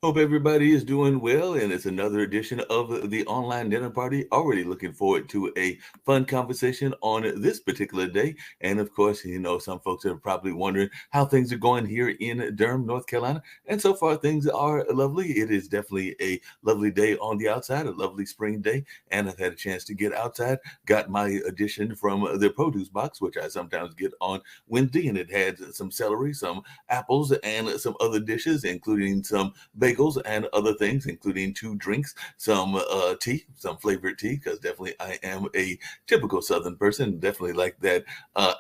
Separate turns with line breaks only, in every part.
Hope everybody is doing well, and it's another edition of the online dinner party. Already looking forward to a fun conversation on this particular day. And of course, some folks are probably wondering how things are going here in Durham, North Carolina. And so far, things are lovely. It is definitely a lovely day on the outside, a lovely spring day. And I've had a chance to get outside, got my addition from the produce box, which I sometimes get on Wednesday, and it had some celery, some apples, and some other dishes, including some bagels and other things, including two drinks, some tea, some flavored tea, because definitely I am a typical Southern person. Definitely like that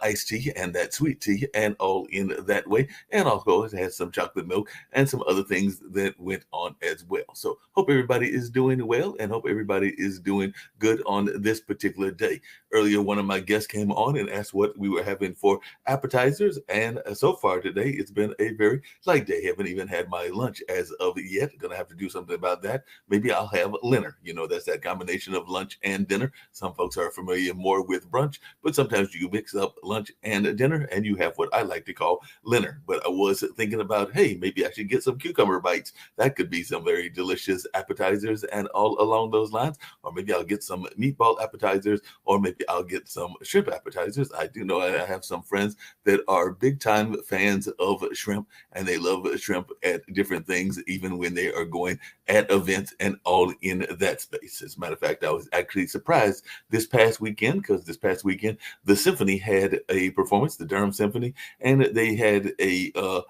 iced tea and that sweet tea, and all in that way. And also it has some chocolate milk and some other things that went on as well. So hope everybody is doing well, and hope everybody is doing good on this particular day. Earlier, one of my guests came on and asked what we were having for appetizers, and so far today it's been a very light day. Haven't even had my lunch as of yet. Gonna have to do something about that. Maybe I'll have dinner. That's that combination of lunch and dinner. Some folks are familiar more with brunch, but sometimes you mix up lunch and dinner and you have what I like to call dinner. But I was thinking about, hey, maybe I should get some cucumber bites. That could be some very delicious appetizers and all along those lines. Or maybe I'll get some meatball appetizers, or maybe I'll get some shrimp appetizers. I do know I have some friends that are big time fans of shrimp, and they love shrimp at different things, even when they are going at events and all in that space. As a matter of fact, I was actually surprised this past weekend, because this past weekend the symphony had a performance, the Durham Symphony, and they had an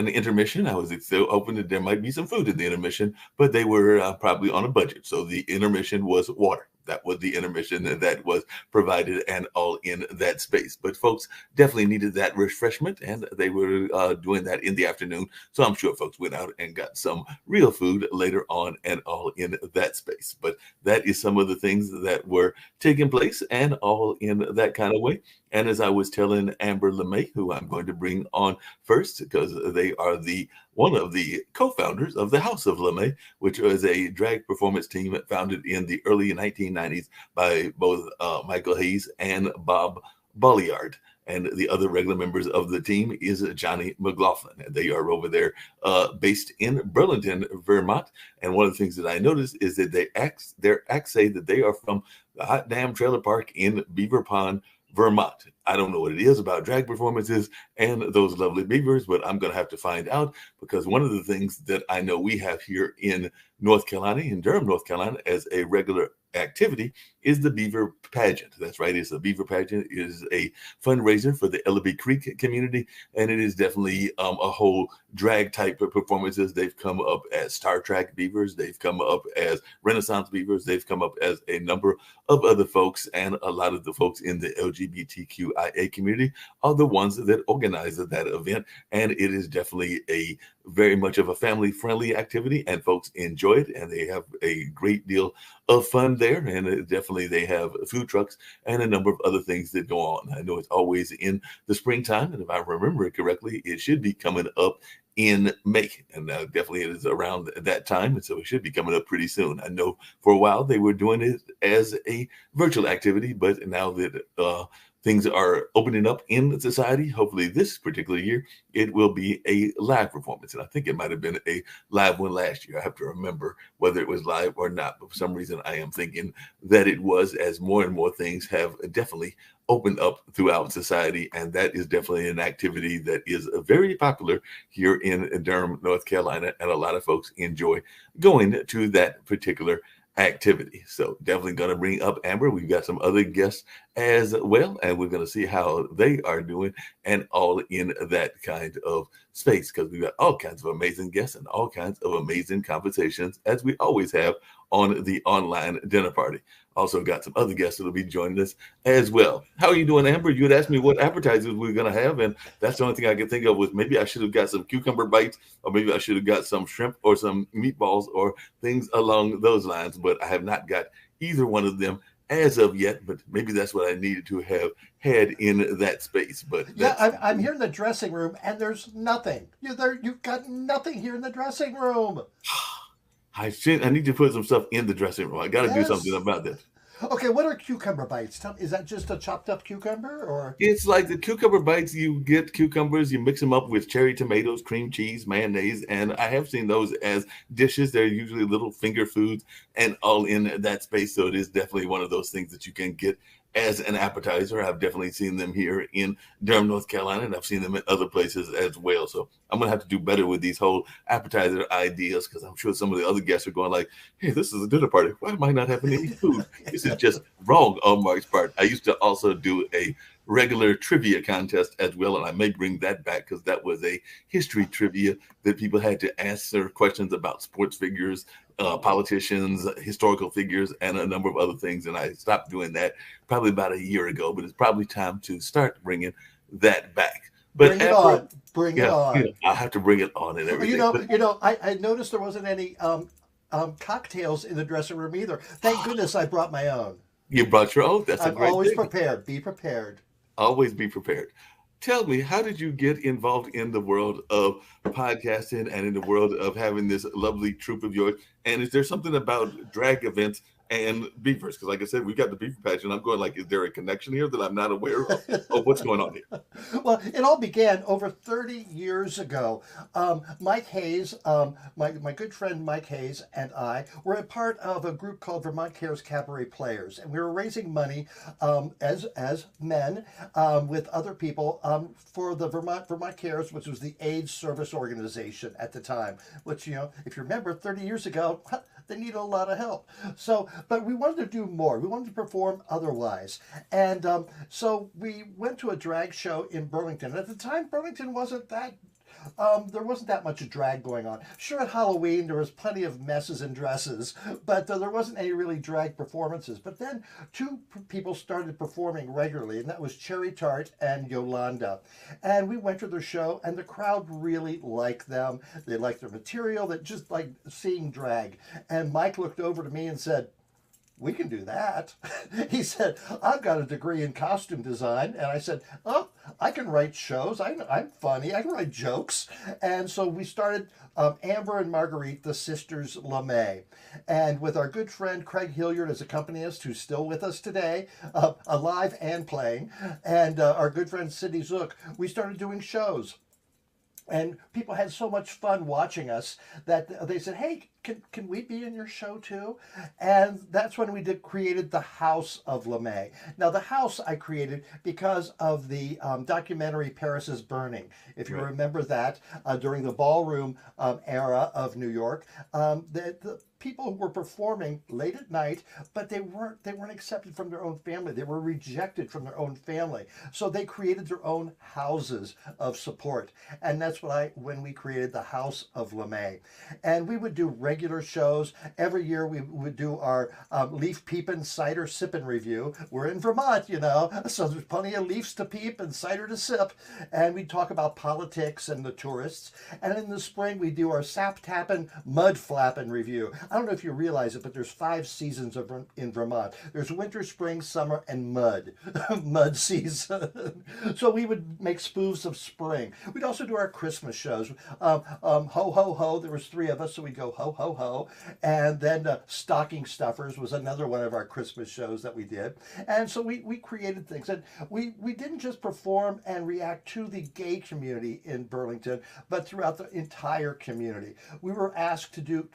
intermission. I was still hoping that there might be some food in the intermission, but they were probably on a budget. So the intermission was water. That was the intermission that was provided, and all in that space. But folks definitely needed that refreshment, and they were doing that in the afternoon. So I'm sure folks went out and got some real food later on, and all in that space. But that is some of the things that were taking place, and all in that kind of way. And as I was telling Amber LeMay, who I'm going to bring on first, because they are the one of the co-founders of the House of LeMay, which was a drag performance team founded in the early 1990s by both Michael Hayes and Bob Bolliard. And the other regular members of the team is Johnny McLaughlin. And they are over there based in Burlington, Vermont. And one of the things that I noticed is that their acts say that they are from the hot damn trailer park in Beaver Pond, Vermont. I don't know what it is about drag performances and those lovely beavers, but I'm going to have to find out, because one of the things that I know we have here in North Carolina, in Durham, North Carolina, as a regular activity is the Beaver Pageant. That's right. It's a Beaver Pageant. It is a fundraiser for the Ellaby Creek community, and it is definitely a whole drag type of performances. They've come up as Star Trek beavers. They've come up as Renaissance beavers. They've come up as a number of other folks, and a lot of the folks in the LGBTQIA community are the ones that organize that event. And it is definitely a very much of a family friendly activity, and folks enjoy it, and they have a great deal of fun there. And definitely they have food trucks and a number of other things that go on. I know it's always in the springtime, and if I remember it correctly, it should be coming up in May, and definitely it is around that time, and so it should be coming up pretty soon. I know for a while they were doing it as a virtual activity, but now that things are opening up in society, hopefully this particular year it will be a live performance. And I think it might have been a live one last year. I have to remember whether it was live or not, but for some reason I am thinking that it was, as more and more things have definitely opened up throughout society. And that is definitely an activity that is very popular here in Durham, North Carolina, and a lot of folks enjoy going to that particular activity. So definitely going to bring up Amber. We've got some other guests as well, and we're going to see how they are doing, and all in that kind of space, because we've got all kinds of amazing guests and all kinds of amazing conversations, as we always have on the online dinner party. Also got some other guests that will be joining us as well. How are you doing, Amber? You had asked me what appetizers we were going to have, and that's the only thing I could think of was maybe I should have got some cucumber bites, or maybe I should have got some shrimp or some meatballs or things along those lines, but I have not got either one of them as of yet, but maybe that's what I needed to have had in that space. But
Yeah,
that's
I'm here in the dressing room, and there's nothing. You've got nothing here in the dressing room.
I need to put some stuff in the dressing room. I got to do something
Yes.
about that.
Okay, what are cucumber bites? Is that just a chopped up cucumber or?
It's like the cucumber bites. You get cucumbers, you mix them up with cherry tomatoes, cream cheese, mayonnaise, and I have seen those as dishes. They're usually little finger foods and all in that space. So it is definitely one of those things that you can get as an appetizer. I've definitely seen them here in Durham, North Carolina, and I've seen them in other places as well. So I'm gonna have to do better with these whole appetizer ideas because I'm sure some of the other guests are going like, "Hey, this is a dinner party. Why am I not having any food? This is just wrong on Mark's part." I used to also do a regular trivia contest as well, and I may bring that back because that was a history trivia that people had to answer questions about sports figures, politicians, historical figures, and a number of other things. And I stopped doing that probably about a year ago, but it's probably time to start bringing that back. But
Bring it
Amber,
on. Bring it
yeah,
on.
I have to bring it on and everything. But
I noticed there wasn't any cocktails in the dressing room either. Thank goodness I brought my own.
you brought your own. That's a
I'm
great
always
thing.
prepared. Be prepared.
Always be prepared. Tell me, how did you get involved in the world of podcasting and in the world of having this lovely troupe of yours? And is there something about drag events and beavers? Because, like I said, we've got the beaver patch, and I'm going like, is there a connection here that I'm not aware of? Or what's going on here?
Well, it all began over 30 years ago. Mike Hayes, my good friend Mike Hayes, and I were a part of a group called Vermont Cares Cabaret Players, and we were raising money as men with other people for the Vermont Cares, which was the AIDS service organization at the time. Which, if you remember, 30 years ago, they needed a lot of help. So, but we wanted to do more. We wanted to perform otherwise, and so we went to a drag show in Burlington. At the time, Burlington wasn't that. There wasn't that much drag going on. Sure, at Halloween there was plenty of messes and dresses, but there wasn't any really drag performances. But then two people started performing regularly, and that was Cherry Tart and Yolanda. And we went to their show, and the crowd really liked them. They liked their material. They just liked seeing drag. And Mike looked over to me and said, "We can do that." He said, "I've got a degree in costume design." And I said, "Oh, I can write shows. I'm funny. I can write jokes." And so we started Amber and Marguerite, the sisters LeMay. And with our good friend Craig Hilliard as accompanist, who's still with us today, alive and playing, and our good friend Sidney Zook, we started doing shows. And people had so much fun watching us that they said, "Hey, can we be in your show too?" And that's when we created the House of LeMay. Now, the house I created because of the documentary Paris is Burning. If you
Right.
remember that, during the ballroom era of New York, the people who were performing late at night, but they weren't accepted from their own family. They were rejected from their own family. So they created their own houses of support. And that's when we created the House of LeMay. And we would do regular shows. Every year we would do our leaf peeping, cider sipping review. We're in Vermont, so there's plenty of leaves to peep and cider to sip. And we'd talk about politics and the tourists. And in the spring we do our sap tapping, mud flapping review. I don't know if you realize it, but there's 5 seasons in Vermont. There's winter, spring, summer, and mud. Mud season. So we would make spoofs of spring. We'd also do our Christmas shows. Ho, ho, ho. There was 3 of us, so we'd go ho, ho, ho. And then Stocking Stuffers was another one of our Christmas shows that we did. And so we created things. And we didn't just perform and react to the gay community in Burlington, but throughout the entire community. We were asked to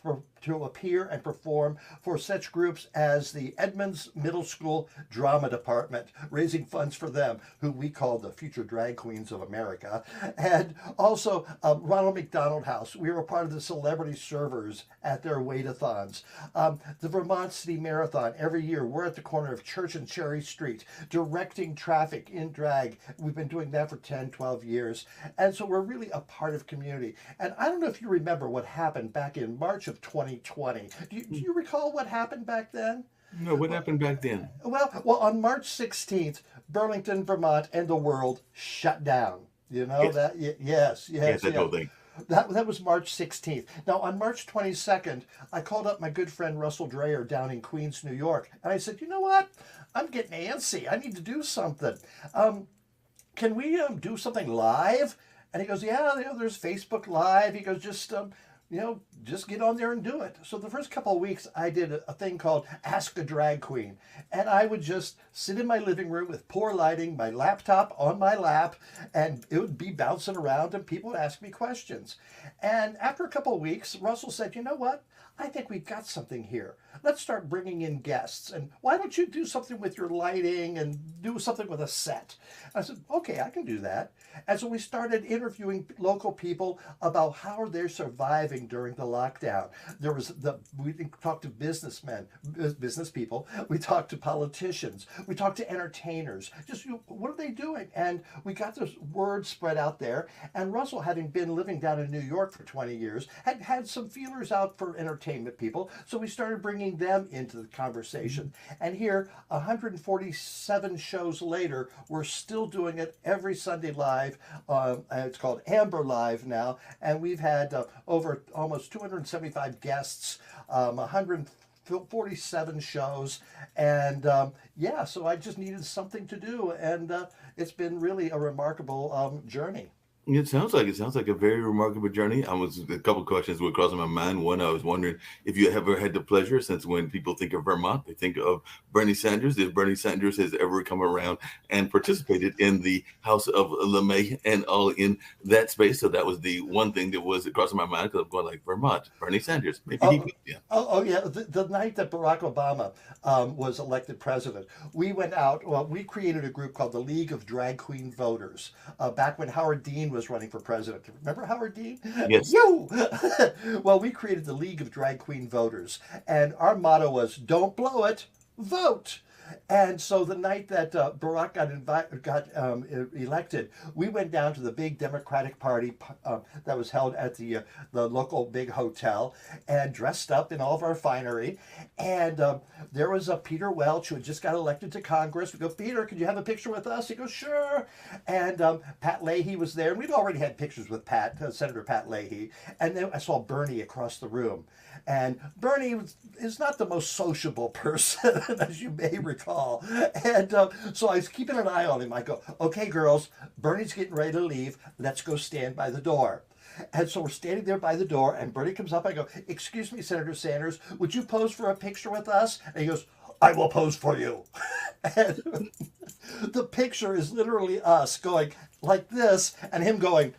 appear and perform for such groups as the Edmonds Middle School Drama Department, raising funds for them, who we call the future drag queens of America, and also Ronald McDonald House. We were part of the celebrity servers at their wait-a-thons. The Vermont City Marathon, every year, we're at the corner of Church and Cherry Street, directing traffic in drag. We've been doing that for 10, 12 years. And so we're really a part of community. And I don't know if you remember what happened back in March of 2020. Do you recall what happened back then?
No, what happened back then?
Well, on March 16th, Burlington, Vermont, and the world shut down. You know
Yes.
that? Yes,
Yes, that whole thing.
That was March 16th. Now, on March 22nd, I called up my good friend Russell Dreyer down in Queens, New York, and I said, "You know what? I'm getting antsy. I need to do something. Can we do something live?" And he goes, "Yeah, there's Facebook Live." He goes, "Just just get on there and do it. So the first couple of weeks, I did a thing called Ask a Drag Queen. And I would just sit in my living room with poor lighting, my laptop on my lap, and it would be bouncing around, and people would ask me questions. And after a couple of weeks, Russell said, you know what? I think we've got something here. Let's start bringing in guests. And why don't you do something with your lighting and do something with a set? I said, okay, I can do that. And so we started interviewing local people about how they're surviving during the lockdown. We talked to businessmen, business people. We talked to politicians. We talked to entertainers. Just what are they doing? And we got this word spread out there. And Russell, having been living down in New York for 20 years, had had some feelers out for entertainment people. So we started bringing them into the conversation. And here, 147 shows later, we're still doing it every Sunday live. It's called Amber Live now, and we've had over almost 275 guests, 147 shows, and yeah, so I just needed something to do, and it's been really a remarkable journey.
It sounds like a very remarkable journey. I was a couple of questions were crossing my mind. One, I was wondering if you ever had the pleasure, since when people think of Vermont, they think of Bernie Sanders. If Bernie Sanders has ever come around and participated in the House of LeMay and all in that space. So that was the one thing that was crossing my mind because I'm going like Vermont, Bernie Sanders. Maybe he
Oh,
could. Yeah.
oh yeah. The night that Barack Obama was elected president, we went out. Well, we created a group called the League of Drag Queen Voters back when Howard Dean was running for president. Remember Howard Dean?
Yes.
You. Well, we created the League of Drag Queen Voters, and our motto was "Don't blow it, vote." And so the night that Barack got elected, we went down to the big Democratic Party that was held at the local big hotel and dressed up in all of our finery. And there was a Peter Welch who had just got elected to Congress. We go, Peter, could you have a picture with us? He goes, sure. And Pat Leahy was there. And we'd already had pictures with Senator Pat Leahy. And then I saw Bernie across the room. And Bernie is not the most sociable person, as you may recall. And so I was keeping an eye on him. I go, okay, girls, Bernie's getting ready to leave. Let's go stand by the door. And so we're standing there by the door, and Bernie comes up. I go, excuse me, Senator Sanders, would you pose for a picture with us? And he goes, I will pose for you. And the picture is literally us going like this, and him going,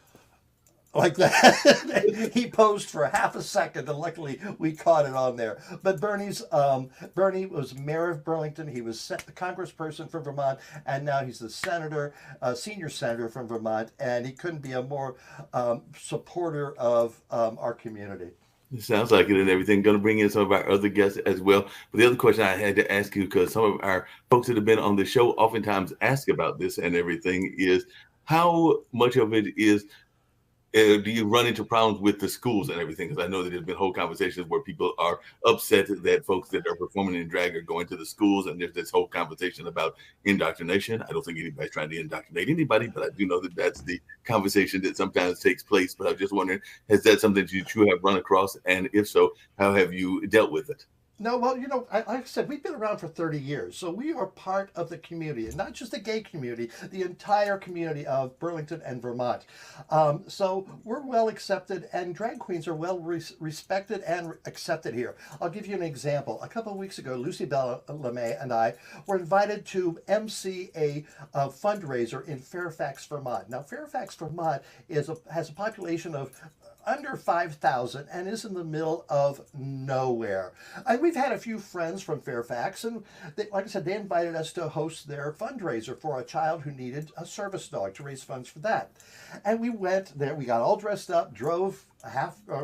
like that. He posed for half a second, and luckily we caught it on there. But Bernie was mayor of Burlington. He was the congressperson from Vermont, and now he's the senator, senior senator from Vermont, and he couldn't be a more supporter of our community.
It sounds like it and everything. Going to bring in some of our other guests as well. But the other question I had to ask you, because some of our folks that have been on the show oftentimes ask about this and everything, is how much of it is do you run into problems with the schools and everything? Because I know that there's been whole conversations where people are upset that folks that are performing in drag are going to the schools, and there's this whole conversation about indoctrination. I don't think anybody's trying to indoctrinate anybody, but I do know that that's the conversation that sometimes takes place. But I'm just wondering, has that something that you have run across? And if so, how have you dealt with it?
No, well, like I said, we've been around for 30 years, so we are part of the community, and not just the gay community, the entire community of Burlington and Vermont. So we're well accepted, and drag queens are well respected and accepted here. I'll give you an example. A couple of weeks ago, Lucy Bell LeMay and I were invited to MC a fundraiser in Fairfax, Vermont. Now, Fairfax, Vermont has a population of under 5,000 and is in the middle of nowhere. And we've had a few friends from Fairfax, and like I said, they invited us to host their fundraiser for a child who needed a service dog to raise funds for that. And we went there, we got all dressed up, drove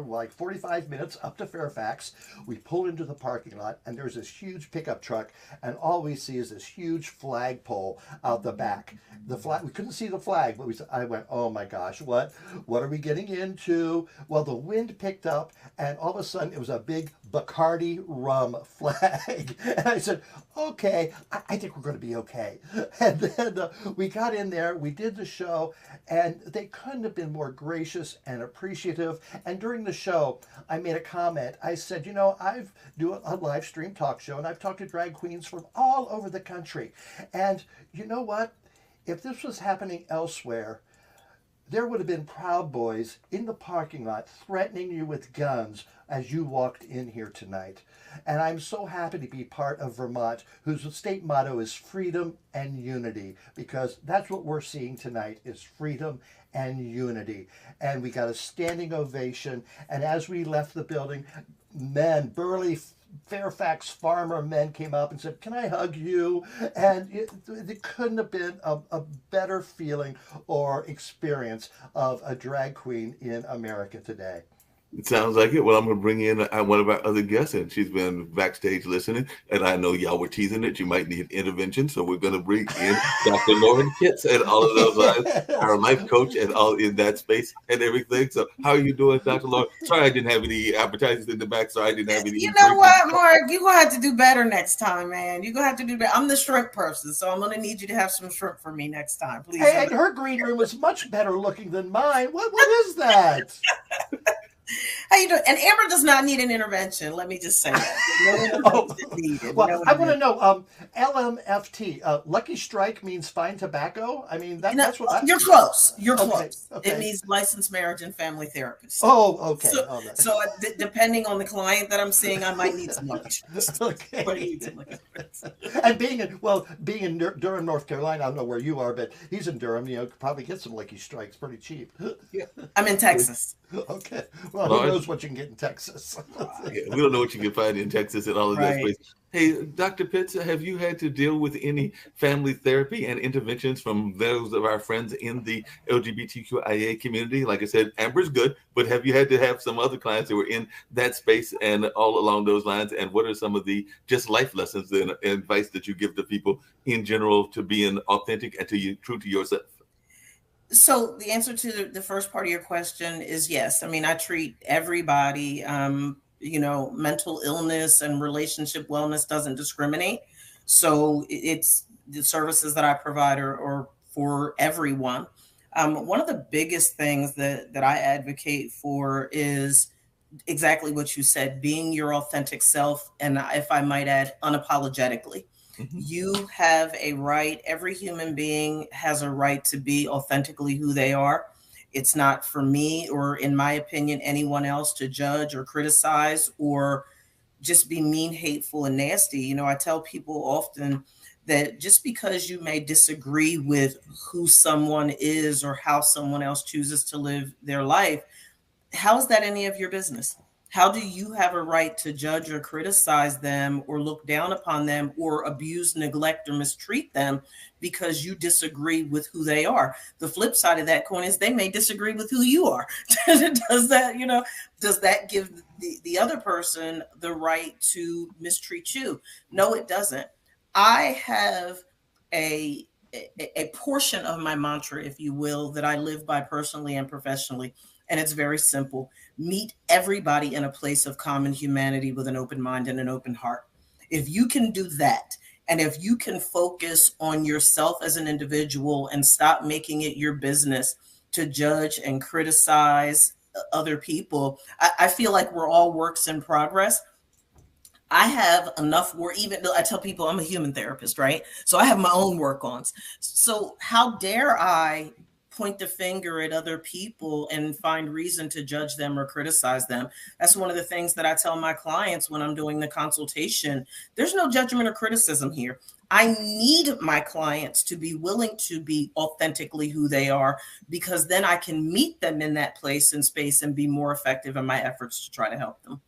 like 45 minutes up to Fairfax. We pull into the parking lot, and there's this huge pickup truck, and all we see is this huge flagpole out the back. The flag, we couldn't see the flag, but I went, oh my gosh, what are we getting into? Well, the wind picked up, and all of a sudden it was a big Bacardi rum flag. And I said, okay, I think we're going to be okay. And then we got in there, we did the show, and they couldn't have been more gracious and appreciative. And during the show, I made a comment. I said, I've do a live stream talk show, and I've talked to drag queens from all over the country. And you know what? If this was happening elsewhere, there would have been Proud Boys in the parking lot threatening you with guns as you walked in here tonight. And I'm so happy to be part of Vermont, whose state motto is freedom and unity, because that's what we're seeing tonight is freedom and unity. And we got a standing ovation. And as we left the building, men, burly Fairfax farmer men came up and said, "Can I hug you?" And it couldn't have been a better feeling or experience of a drag queen in America today.
It sounds like it. Well, I'm going to bring in one of our other guests, and she's been backstage listening. And I know y'all were teasing it. You might need intervention. So we're going to bring in Dr. Lauren Kitts and all of those lives, our life coach, and all in that space and everything. So, how are you doing, Dr. Lauren? Sorry, I didn't have any appetizers in the back. So, I didn't have any.
You know what, Mark? You're going to have to do better next time, man. You're going to have to do better. I'm the shrimp person. So, I'm going to need you to have some shrimp for me next time, please.
Hey, and her green room was much better looking than mine. What is that?
How you doing? And Amber does not need an intervention. Let me just say that. No needed.
Well, I want to know, LMFT, Lucky Strike means fine tobacco? I mean, that's what
you're close. You're
okay,
close.
Okay.
It means licensed marriage and family therapist.
Oh, okay.
So depending on the client that I'm seeing, I might need some Lucky Strikes.
Okay. And being in Durham, North Carolina, I don't know where you are, but he's in Durham, could probably get some Lucky Strikes pretty cheap.
Yeah. I'm in Texas.
Okay. Well, who knows what you can get in Texas?
We don't know what you can find in Texas and all of those places. Hey, Dr. Pitts, have you had to deal with any family therapy and interventions from those of our friends in the LGBTQIA community? Like I said, Amber's good, but have you had to have some other clients that were in that space and all along those lines? And what are some of the just life lessons and advice that you give to people in general to being authentic and true to yourself?
So the answer to the first part of your question is yes. I mean, I treat everybody, mental illness and relationship wellness doesn't discriminate. So it's the services that I provide are for everyone. One of the biggest things that I advocate for is exactly what you said, being your authentic self. And if I might add, unapologetically. Mm-hmm. You have a right. Every human being has a right to be authentically who they are. It's not for me or, in my opinion, anyone else to judge or criticize or just be mean, hateful, and nasty. I tell people often that just because you may disagree with who someone is or how someone else chooses to live their life, how is that any of your business? How do you have a right to judge or criticize them or look down upon them or abuse, neglect, or mistreat them because you disagree with who they are? The flip side of that coin is they may disagree with who you are. Does that give the other person the right to mistreat you? No, it doesn't. I have a portion of my mantra, if you will, that I live by personally and professionally. And it's very simple. Meet everybody in a place of common humanity with an open mind and an open heart. If you can do that, and if you can focus on yourself as an individual and stop making it your business to judge and criticize other people, I feel like we're all works in progress. I have enough work, even though I tell people I'm a human therapist, right? So I have my own work-ons. So how dare I point the finger at other people and find reason to judge them or criticize them? That's one of the things that I tell my clients when I'm doing the consultation. There's no judgment or criticism here. I need my clients to be willing to be authentically who they are, because then I can meet them in that place and space and be more effective in my efforts to try to help them.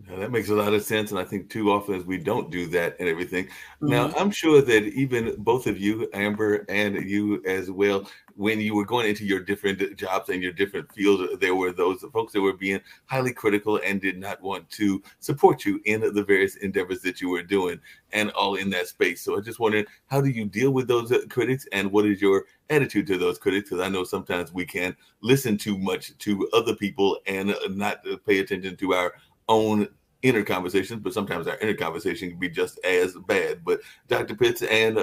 Now, that makes a lot of sense. And I think too often as we don't do that and everything. Mm-hmm. Now, I'm sure that even both of you, Amber, and you as well, when you were going into your different jobs and your different fields, there were those folks that were being highly critical and did not want to support you in the various endeavors that you were doing and all in that space. So I just wondered, how do you deal with those critics, and what is your attitude to those critics? Because I know sometimes we can listen too much to other people and not pay attention to our own inner conversations, but sometimes our inner conversation can be just as bad. But Dr. Pitts and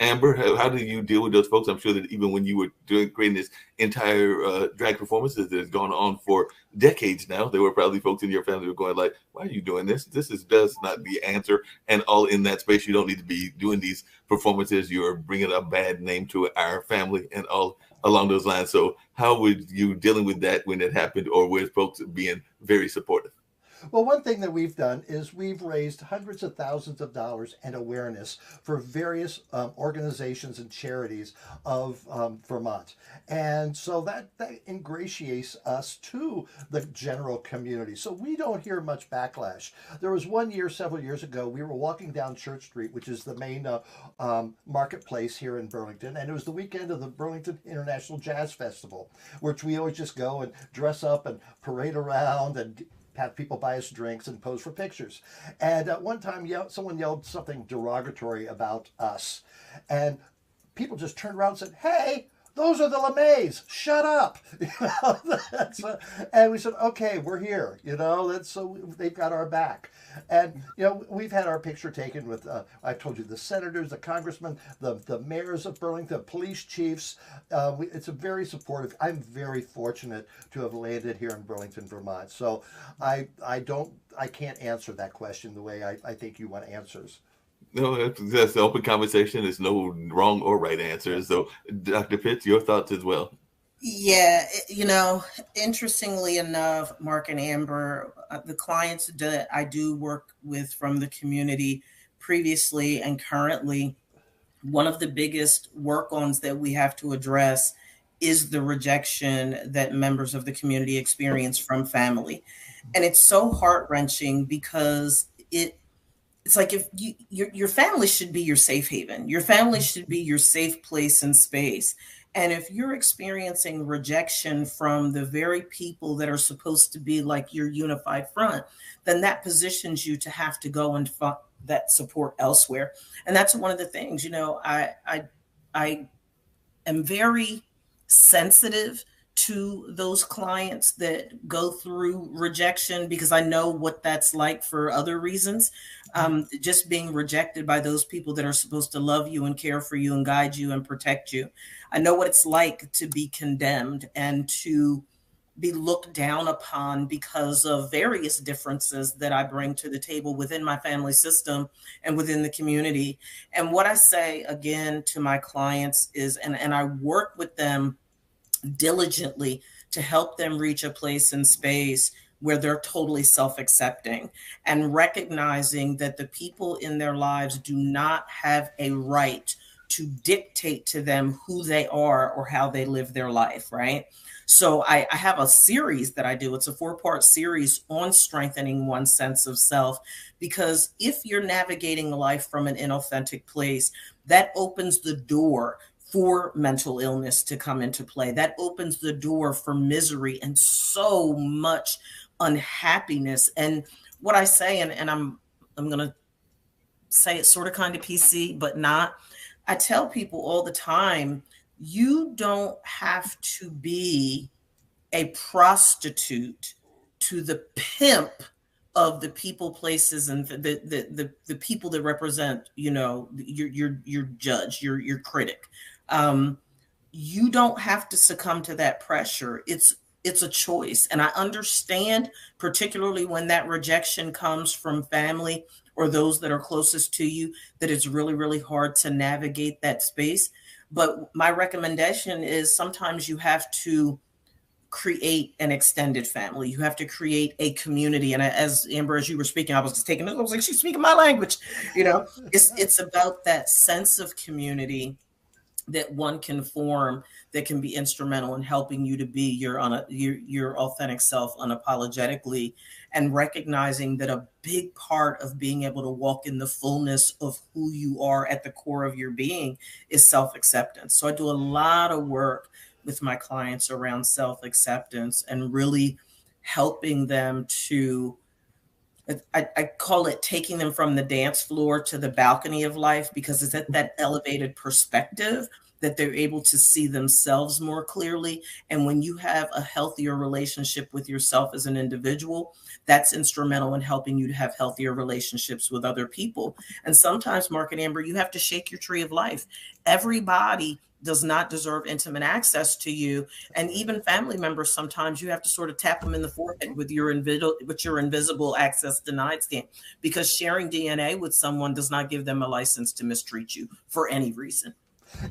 Amber, how do you deal with those folks? I'm sure that even when you were creating this entire drag performances that has gone on for decades now, there were probably folks in your family who were going like, "Why are you doing this? This is does not the answer." And all in that space, you don't need to be doing these performances. You're bringing a bad name to our family and all along those lines. So, how would you dealing with that when it happened, or with folks being very supportive?
Well, one thing that we've done is we've raised hundreds of thousands of dollars and awareness for various organizations and charities of Vermont. And so that ingratiates us to the general community. So we don't hear much backlash. There was one year, several years ago, we were walking down Church Street, which is the main marketplace here in Burlington. And it was the weekend of the Burlington International Jazz Festival, which we always just go and dress up and parade around and have people buy us drinks and pose for pictures. And at one time, someone yelled something derogatory about us. And people just turned around and said, "Hey, those are the LeMays. Shut up." And we said, "Okay, we're here." That's so they've got our back. And we've had our picture taken with I told you, the senators, the congressmen, the mayors of Burlington, the police chiefs. It's a very supportive. I'm very fortunate to have landed here in Burlington, Vermont. So I can't answer that question the way I think you want answers.
No, that's the open conversation. There's no wrong or right answer. So, Dr. Pitts, your thoughts as well.
Yeah, interestingly enough, Mark and Amber, the clients that I do work with from the community previously and currently, one of the biggest work-ons that we have to address is the rejection that members of the community experience from family. And it's so heart-wrenching because it's like if your family should be your safe haven. Your family should be your safe place and space. And if you're experiencing rejection from the very people that are supposed to be like your unified front, then that positions you to have to go and find that support elsewhere. And that's one of the things, I am very sensitive to those clients that go through rejection because I know what that's like for other reasons. Just being rejected by those people that are supposed to love you and care for you and guide you and protect you. I know what it's like to be condemned and to be looked down upon because of various differences that I bring to the table within my family system and within the community. And what I say again to my clients is, and I work with them diligently to help them reach a place in space where they're totally self-accepting and recognizing that the people in their lives do not have a right to dictate to them who they are or how they live their life, right? So I have a series that I do. It's a 4-part series on strengthening one's sense of self, because if you're navigating life from an inauthentic place, that opens the door for mental illness to come into play. That opens the door for misery and so much unhappiness. And what I say, and I'm going to say it sort of kind of PC, but not. I tell people all the time, you don't have to be a prostitute to the pimp of the people, places, and the people that represent, your judge, your critic. You don't have to succumb to that pressure. It's a choice. And I understand, particularly when that rejection comes from family or those that are closest to you, that it's really, really hard to navigate that space. But my recommendation is sometimes you have to create an extended family. You have to create a community. And as Amber, as you were speaking, I was just taking it. I was like, she's speaking my language. It's about that sense of community that one can form that can be instrumental in helping you to be your authentic self unapologetically, and recognizing that a big part of being able to walk in the fullness of who you are at the core of your being is self-acceptance. So I do a lot of work with my clients around self-acceptance and really helping them to, I call it taking them from the dance floor to the balcony of life, because it's at that elevated perspective that they're able to see themselves more clearly. And when you have a healthier relationship with yourself as an individual, that's instrumental in helping you to have healthier relationships with other people. And sometimes, Mark and Amber, you have to shake your tree of life. Everybody does not deserve intimate access to you. And even family members, sometimes you have to sort of tap them in the forehead with your invisible access denied stamp, because sharing DNA with someone does not give them a license to mistreat you for any reason.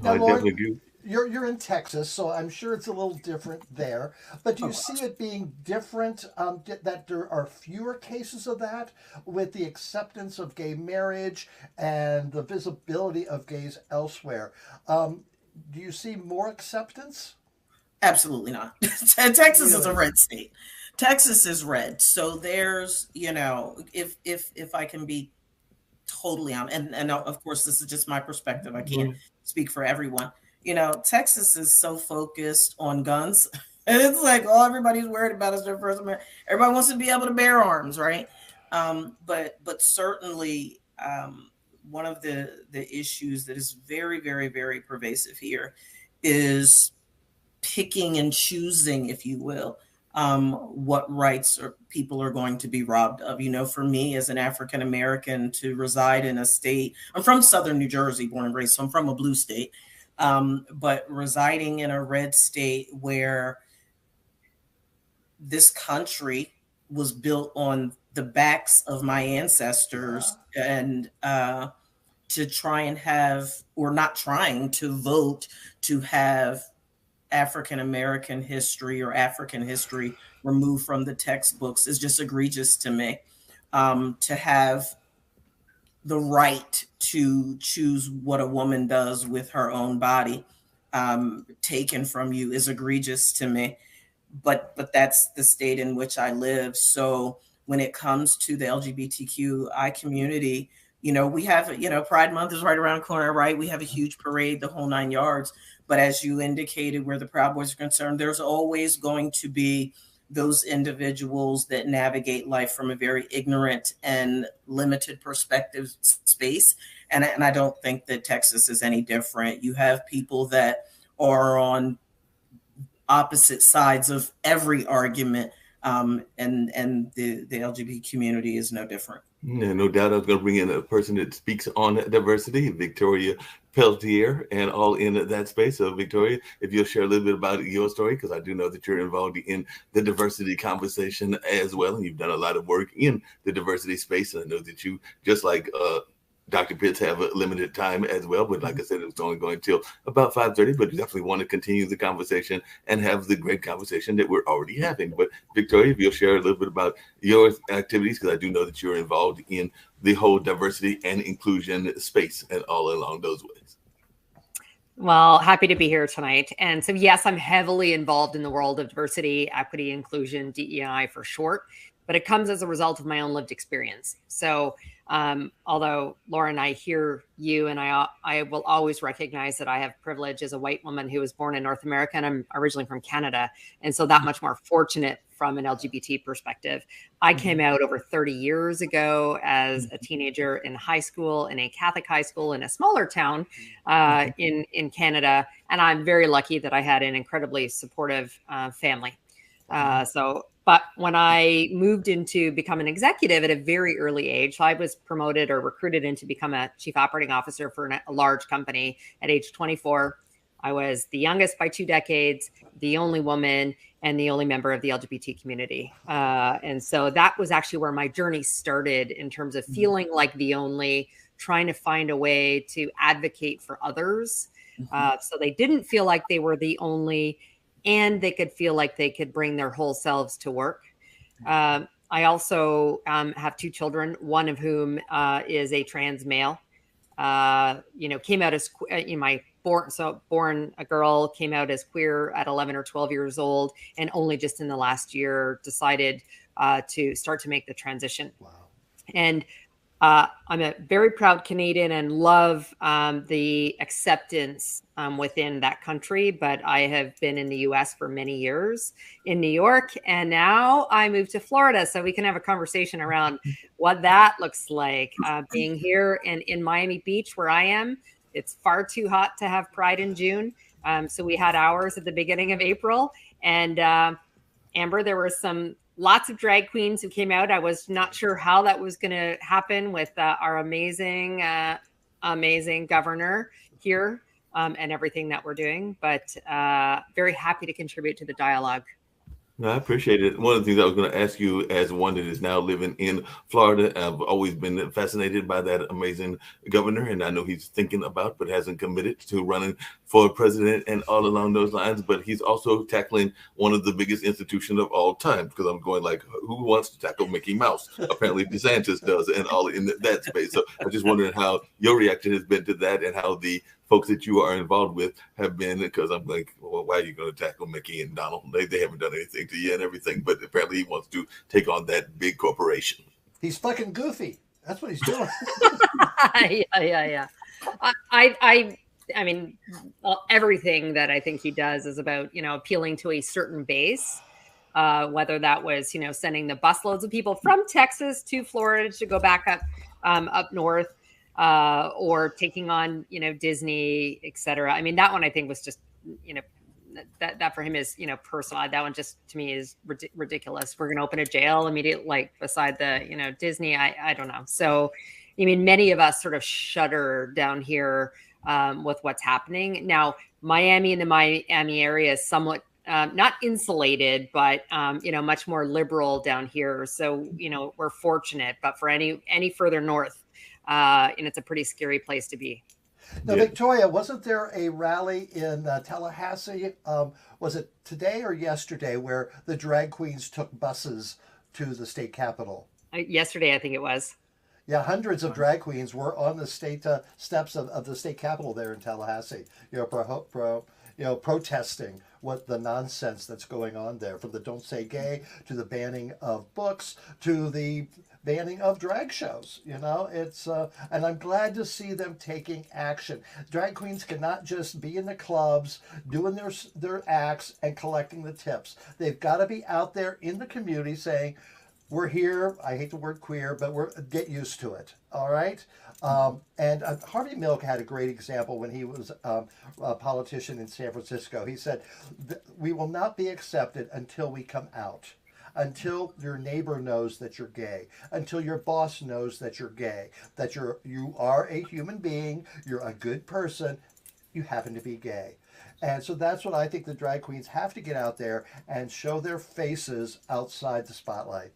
Now,
I
Lauren,
definitely do.
you're in Texas, so I'm sure it's a little different there. But do you see it being different? That there are fewer cases of that, with the acceptance of gay marriage and the visibility of gays elsewhere. Do you see more acceptance?
Absolutely not. Texas is a
Really?
red state. Texas is red. So there's, if I can be totally honest, and of course this is just my perspective. I can't speak for everyone. Texas is so focused on guns. And it's like all everybody's worried about is their First Amendment. Everybody wants to be able to bear arms, right? But certainly one of the issues that is very, very, very pervasive here is picking and choosing, if you will, what rights or people are going to be robbed of. For me as an African American to reside in a state, I'm from Southern New Jersey, born and raised, so I'm from a blue state, but residing in a red state where this country was built on the backs of my ancestors, and to try and have, or not trying to vote to have African American history or African history removed from the textbooks is just egregious to me. To have the right to choose what a woman does with her own body taken from you is egregious to me. But that's the state in which I live. So when it comes to the LGBTQI community, we have, Pride Month is right around the corner, right? We have a huge parade, the whole 9 yards. But as you indicated, where the Proud Boys are concerned, there's always going to be those individuals that navigate life from a very ignorant and limited perspective space. And I don't think that Texas is any different. You have people that are on opposite sides of every argument, and the LGBT community is no different.
Yeah, no doubt. I was going to bring in a person that speaks on diversity, Victoria Pelletier, and all in that space. So, Victoria, if you'll share a little bit about your story, because I do know that you're involved in the diversity conversation as well, and you've done a lot of work in the diversity space. And I know that you, just like Dr. Pitts, have a limited time as well. But like I said, it was only going till about 5:30, but you definitely want to continue the conversation and have the great conversation that we're already having. But Victoria, if you'll share a little bit about your activities, because I do know that you're involved in the whole diversity and inclusion space and all along those ways.
Well, happy to be here tonight. And so, yes, I'm heavily involved in the world of diversity, equity, inclusion, DEI for short, but it comes as a result of my own lived experience. So although Lauren, I hear you, and I will always recognize that I have privilege as a white woman who was born in North America, and I'm originally from Canada. And so that much more fortunate from an LGBT perspective. I came out over 30 years ago as a teenager in high school, in a Catholic high school in a smaller town in Canada. And I'm very lucky that I had an incredibly supportive family. But when I moved into become an executive at a very early age, I was promoted or recruited in to become a chief operating officer for a large company at age 24. I was the youngest by 2 decades, the only woman, and the only member of the LGBT community. And so that was actually where my journey started in terms of feeling like the only, trying to find a way to advocate for others. So they didn't feel like they were the only, and they could feel like they could bring their whole selves to work. I also have 2 children, one of whom is a trans male. Came out as born a girl, came out as queer at 11 or 12 years old, and only just in the last year decided to start to make the transition. Wow. And I'm a very proud Canadian and love the acceptance within that country. But I have been in the US for many years in New York, and now I moved to Florida. So we can have a conversation around what that looks like being here and in Miami Beach, where I am. It's far too hot to have Pride in June. So we had ours at the beginning of April. And Amber, there were lots of drag queens who came out. I was not sure how that was going to happen with our amazing governor here and everything that we're doing, but very happy to contribute to the dialogue.
No, I appreciate it. One of the things I was going to ask you, as one that is now living in Florida, I've always been fascinated by that amazing governor, and I know he's thinking about, but hasn't committed to running for president and all along those lines. But he's also tackling one of the biggest institutions of all time, because I'm going like, who wants to tackle Mickey Mouse? Apparently DeSantis does, and all in that space. So I'm just wondering how your reaction has been to that, and how the folks that you are involved with have been, because I'm like, well, why are you going to tackle Mickey and Donald? They haven't done anything to you and everything, but apparently he wants to take on that big corporation.
He's fucking goofy. That's what he's doing.
Yeah. I mean, everything that I think he does is about, appealing to a certain base, whether that was, sending the busloads of people from Texas to Florida to go back up north, or taking on, Disney, et cetera. I mean, that one I think was just, that for him is, personal. That one just to me is ridiculous. We're going to open a jail immediately, like beside the, Disney. I don't know. So, I mean, many of us sort of shudder down here with what's happening. Now, Miami and the Miami area is somewhat not insulated, but, much more liberal down here. So, we're fortunate, but for any further north, and it's a pretty scary place to be.
Now, Victoria, wasn't there a rally in Tallahassee? Was it today or yesterday where the drag queens took buses to the state capitol?
Yesterday, I think it was.
Yeah, hundreds of drag queens were on the state steps of the state capitol there in Tallahassee. Protesting what the nonsense that's going on there, from the Don't Say Gay to the banning of books to the banning of drag shows. It's and I'm glad to see them taking action. Drag queens cannot just be in the clubs doing their acts and collecting the tips. They've got to be out there in the community saying, we're here. I hate the word queer, but get used to it. All right. And Harvey Milk had a great example when he was a politician in San Francisco. He said, we will not be accepted until we come out, until your neighbor knows that you're gay, until your boss knows that you're gay, that you are a human being, you're a good person, you happen to be gay. And so that's what I think the drag queens have to get out there and show their faces outside the spotlight.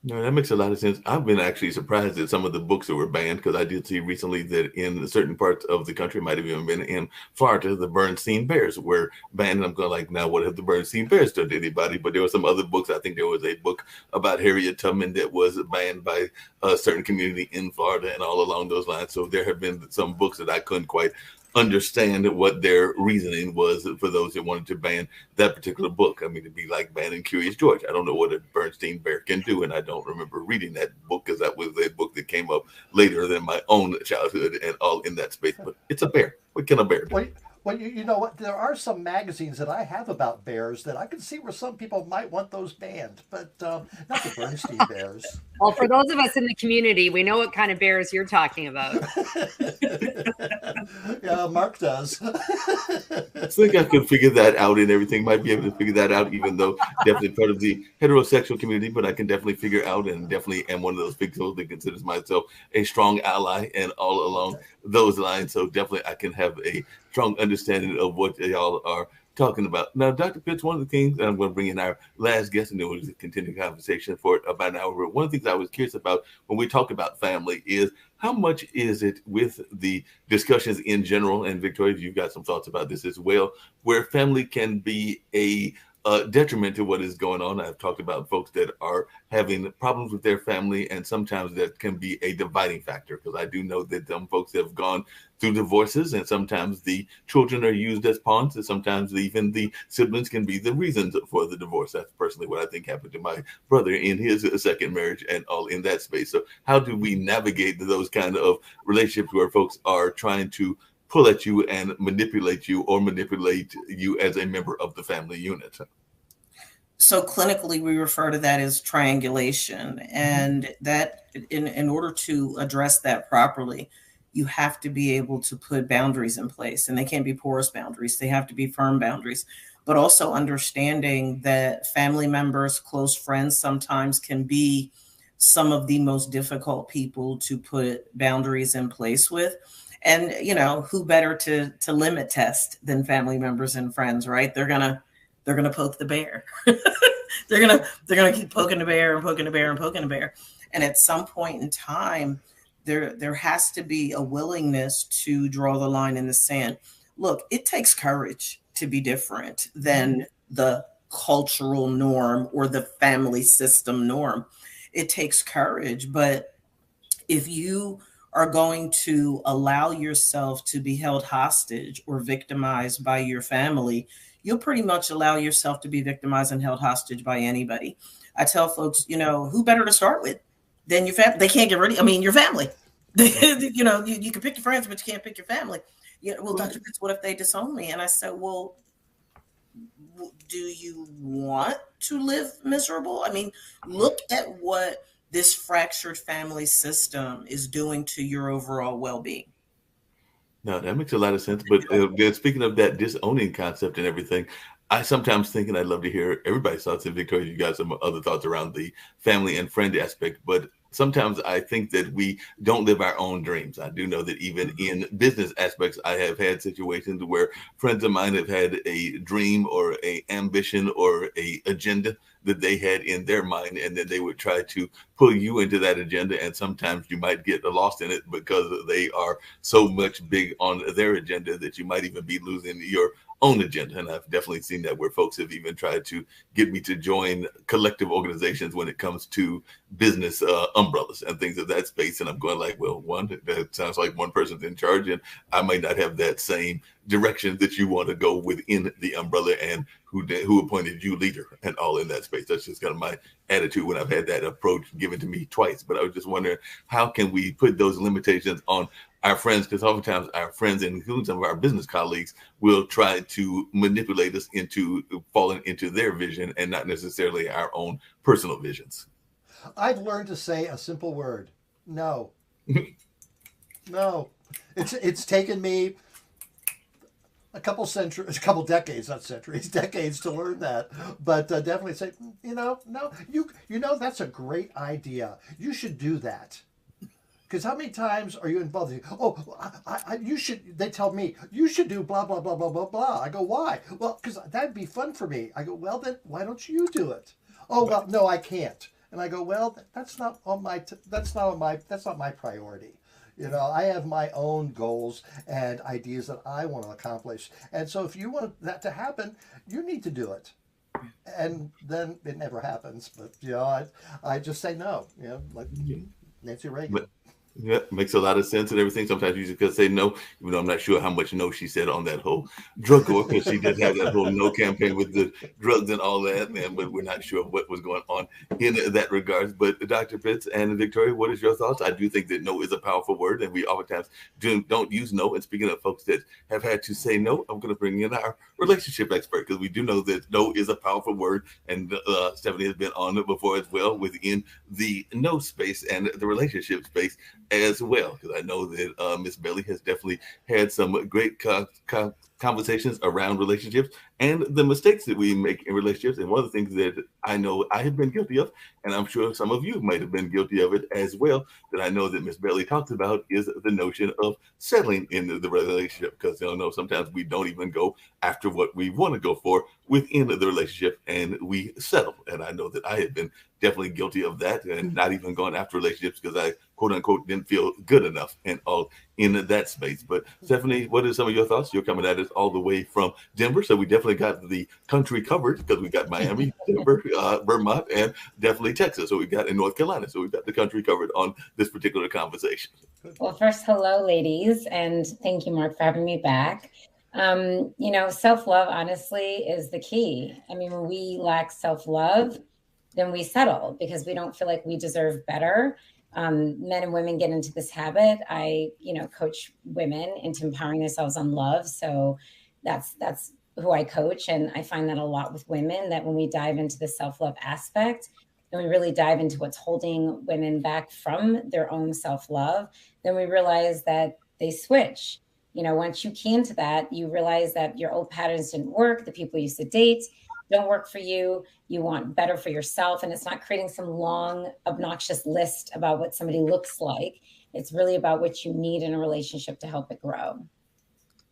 No, that makes a lot of sense. I've been actually surprised at some of the books that were banned, because I did see recently that in certain parts of the country, might have even been in Florida, the Bernstein Bears were banned. And I'm going like, now what have the Bernstein Bears done to anybody? But there were some other books. I think there was a book about Harriet Tubman that was banned by a certain community in Florida and all along those lines. So there have been some books that I couldn't quite understand what their reasoning was for those that wanted to ban that particular book. I mean, it'd be like banning Curious George. I don't know what a Bernstein Bear can do, and I don't remember reading that book, because that was a book that came up later than my own childhood and all in that space. But it's a bear. What can a bear do?
Well, you know what? There are some magazines that I have about bears that I can see where some people might want those banned, but not the Bernstein Bears.
Well, for those of us in the community, we know what kind of bears you're talking about.
Yeah, Mark does.
I think I could figure that out, and everything might be able to figure that out, even though definitely part of the heterosexual community, but I can definitely figure out, and definitely am one of those people that considers myself a strong ally and all along those lines. So definitely I can have a strong understanding of what y'all are talking about. Now, Dr. Pitts, one of the things, and I'm going to bring in our last guest, and then we'll continue the conversation for about an hour. One of the things I was curious about when we talk about family is, how much is it with the discussions in general, and Victoria, you've got some thoughts about this as well, where family can be a detriment to what is going on. I've talked about folks that are having problems with their family, and sometimes that can be a dividing factor, because I do know that some folks have gone through divorces, and sometimes the children are used as pawns, and sometimes even the siblings can be the reasons for the divorce. That's personally what I think happened to my brother in his second marriage and all in that space. So how do we navigate those kind of relationships where folks are trying to pull at you and manipulate you, or manipulate you as a member of the family unit?
So clinically, we refer to that as triangulation. And that in order to address that properly, you have to be able to put boundaries in place, and they can't be porous boundaries. They have to be firm boundaries, but also understanding that family members, close friends sometimes can be some of the most difficult people to put boundaries in place with. And who better to limit test than family members and friends, right? They're gonna poke the bear. they're gonna keep poking the bear and poking the bear and poking the bear. And at some point in time, there has to be a willingness to draw the line in the sand. Look, it takes courage to be different than the cultural norm or the family system norm. It takes courage, but if you are going to allow yourself to be held hostage or victimized by your family, you'll pretty much allow yourself to be victimized and held hostage by anybody. I tell folks, who better to start with than your family? They can't get rid of, your family. You can pick your friends, but you can't pick your family. Well, Dr. Pitts, what if they disown me? And I said, well, do you want to live miserable? Look at what this fractured family system is doing to your overall well-being.
No, that makes a lot of sense. But speaking of that disowning concept and everything, I sometimes think, and I'd love to hear everybody's thoughts. And Victoria, you got some other thoughts around the family and friend aspect. But sometimes I think that we don't live our own dreams. I do know that even in business aspects, I have had situations where friends of mine have had a dream or a ambition or a agenda that they had in their mind, and then they would try to pull you into that agenda. And sometimes you might get lost in it because they are so much big on their agenda that you might even be losing your own agenda. And I've definitely seen that where folks have even tried to get me to join collective organizations when it comes to business umbrellas and things of that space. And I'm going like, well, one, that sounds like one person's in charge, and I might not have that same direction that you want to go within the umbrella, and who appointed you leader and all in that space. That's just kind of my attitude when I've had that approach given to me twice. But I was just wondering, how can we put those limitations on our friends? Because oftentimes our friends, including some of our business colleagues, will try to manipulate us into falling into their vision and not necessarily our own personal visions.
I've learned to say a simple word: no. No. It's taken me a couple decades, not centuries, decades to learn that. But definitely say, no, that's a great idea. You should do that. Because how many times are you involved? Oh, you should. They tell me you should do blah blah blah blah blah blah. I go, why? Well, because that'd be fun for me. I go, well then, why don't you do it? Oh well, no, I can't. And I go, well, that's not my priority. I have my own goals and ideas that I want to accomplish. And so if you want that to happen, you need to do it. And then it never happens. But, I just say no, like Nancy Reagan.
But yeah, makes a lot of sense and everything. Sometimes you just gotta say no, even though I'm not sure how much no she said on that whole drug war, because she did have that whole no campaign with the drugs and all that, but we're not sure what was going on in that regards. But Dr. Pitts and Victoria, what is your thoughts? I do think that no is a powerful word, and we oftentimes don't use no. And speaking of folks that have had to say no, I'm going to bring in our relationship expert, because we do know that no is a powerful word, and Stephanie has been on it before as well within the no space and the relationship space as well, because I know that Miss Bailey has definitely had some great conversations around relationships and the mistakes that we make in relationships. And one of the things that I know I have been guilty of, and I'm sure some of you might have been guilty of it as well, that I know that Miss Bailey talks about, is the notion of settling in the relationship. Because sometimes we don't even go after what we want to go for within the relationship, and we settle. And I know that I have been definitely guilty of that, and not even going after relationships because I quote unquote didn't feel good enough and all in that space. But Stephanie, what are some of your thoughts? You're coming at us all the way from Denver, so we definitely got the country covered, because we got Miami, Denver, Vermont, and definitely Texas. So we've got in North Carolina. So we've got the country covered on this particular conversation.
Well, first, hello, ladies, and thank you, Mark, for having me back. Self-love, honestly, is the key. When we lack self-love, then we settle because we don't feel like we deserve better. Men and women get into this habit. I, coach women into empowering themselves on love. So that's who I coach. And I find that a lot with women, that when we dive into the self-love aspect and we really dive into what's holding women back from their own self-love, then we realize that they switch. You know, once you key into that, you realize that your old patterns didn't work. The people you used to date don't work for you. You want better for yourself. And it's not creating some long, obnoxious list about what somebody looks like. It's really about what you need in a relationship to help it grow.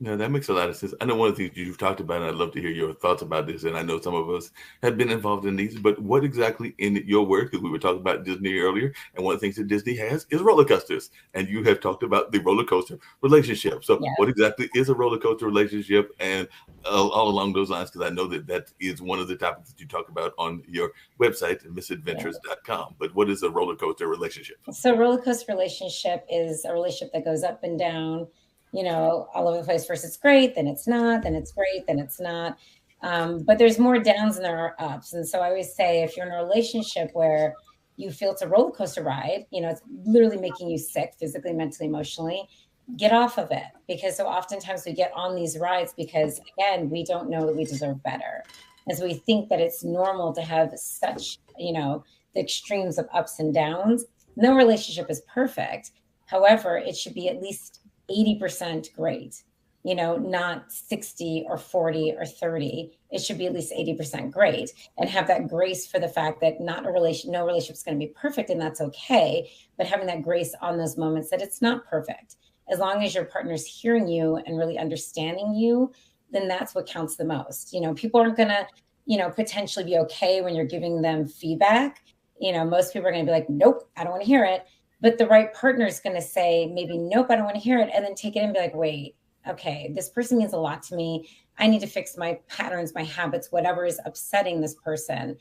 No, that makes a lot of sense. I know one of the things you've talked about, and I'd love to hear your thoughts about this. And I know some of us have been involved in these, but what exactly in your work, because we were talking about Disney earlier, and one of the things that Disney has is roller coasters. And you have talked about the roller coaster relationship. So
Yeah.
what exactly is a roller coaster relationship? And all along those lines, because I know that that is one of the topics that you talk about on your website, misadventures.com. But what is a roller coaster relationship?
So roller coaster relationship is a relationship that goes up and down, you know, all over the place. First it's great, then it's not, then it's great, then it's not. But there's more downs than there are ups. And so I always say, if you're in a relationship where you feel it's a roller coaster ride, you know, it's literally making you sick physically, mentally, emotionally, get off of it. Because so oftentimes we get on these rides because, again, we don't know that we deserve better. As we think that it's normal to have such, you know, the extremes of ups and downs. No relationship is perfect. However, it should be at least 80% great, you know, not 60 or 40 or 30. It should be at least 80% great, and have that grace for the fact that no relationship is going to be perfect, and that's okay. But having that grace on those moments that it's not perfect, as long as your partner's hearing you and really understanding you, then that's what counts the most. You know, people aren't going to, you know, potentially be okay when you're giving them feedback. You know, most people are going to be like, nope, I don't want to hear it. But the right partner is going to say, maybe, nope, I don't want to hear it. And then take it and be like, wait, okay, this person means a lot to me. I need to fix my patterns, my habits, whatever is upsetting this person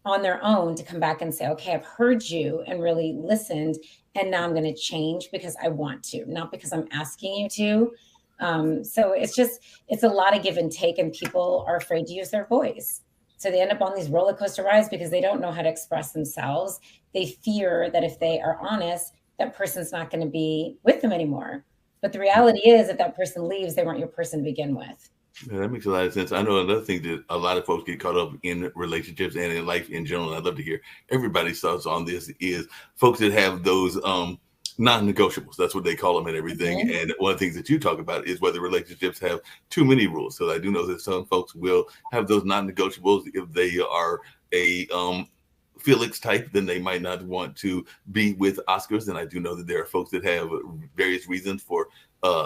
on their own, to come back and say, okay, I've heard you and really listened. And now I'm going to change because I want to, not because I'm asking you to. So it's a lot of give and take, and people are afraid to use their voice. So they end up on these roller coaster rides because they don't know how to express themselves. They fear that if they are honest, that person's not going to be with them anymore. But the reality is, if that person leaves, they weren't your person to begin with.
Yeah, that makes a lot of sense. I know another thing that a lot of folks get caught up in relationships and in life in general, and I'd love to hear everybody's thoughts on this, is folks that have those non-negotiables. That's what they call them and everything.
Mm-hmm.
And one of the things that you talk about is whether relationships have too many rules. So I do know that some folks will have those non-negotiables. If they are a Felix type, then they might not want to be with Oscars. And I do know that there are folks that have various reasons for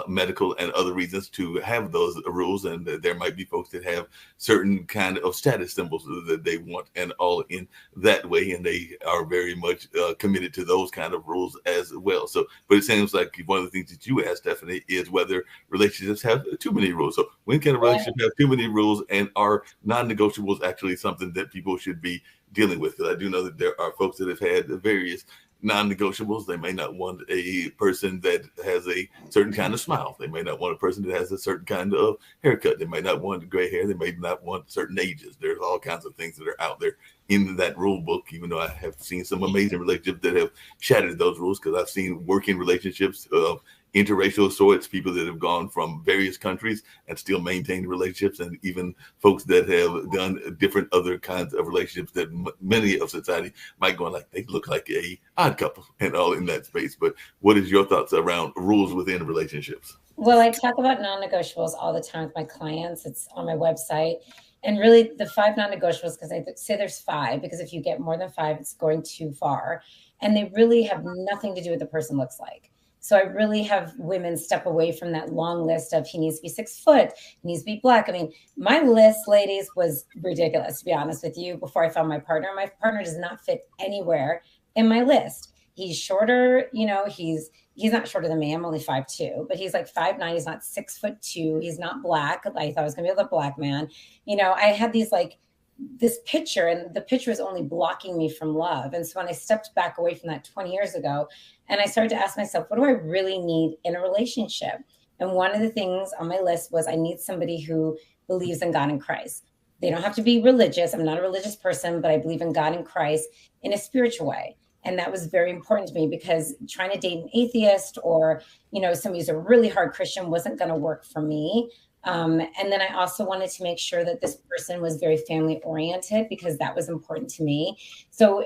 medical and other reasons to have those rules, and there might be folks that have certain kind of status symbols that they want, and all in that way, and they are very much committed to those kind of rules as well. So, but it seems like one of the things that you asked, Stephanie, is whether relationships have too many rules. So when can a relationship have too many rules, and are non-negotiables actually something that people should be dealing with? Because I do know that there are folks that have had various non-negotiables. They may not want a person that has a certain kind of smile. They may not want a person that has a certain kind of haircut. They may not want gray hair. They may not want certain ages. There's all kinds of things that are out there in that rule book, even though I have seen some amazing relationships that have shattered those rules, because I've seen working relationships of interracial sorts, people that have gone from various countries and still maintain relationships, and even folks that have done different other kinds of relationships that many of society might go like, they look like a odd couple and all in that space. But what is your thoughts around rules within relationships?
Well, I talk about non-negotiables all the time with my clients. It's on my website. And really the 5 non-negotiables, because I say there's 5, because if you get more than 5, it's going too far. And they really have nothing to do with what the person looks like. So I really have women step away from that long list of, he needs to be 6 foot, he needs to be black. I mean, my list, ladies, was ridiculous, to be honest with you, before I found my partner. My partner does not fit anywhere in my list. He's shorter, you know, he's not shorter than me. I'm only 5'2", but he's like 5'9". He's not 6'2". He's not black. I thought I was gonna be with a black man. You know, I had this picture, and the picture was only blocking me from love. And so when I stepped back away from that 20 years ago, and I started to ask myself, what do I really need in a relationship? And one of the things on my list was, I need somebody who believes in God and Christ. They don't have to be religious. I'm not a religious person, but I believe in God and Christ in a spiritual way. And that was very important to me, because trying to date an atheist, or, you know, somebody who's a really hard Christian, wasn't going to work for me. And then I also wanted to make sure that this person was very family oriented, because that was important to me. So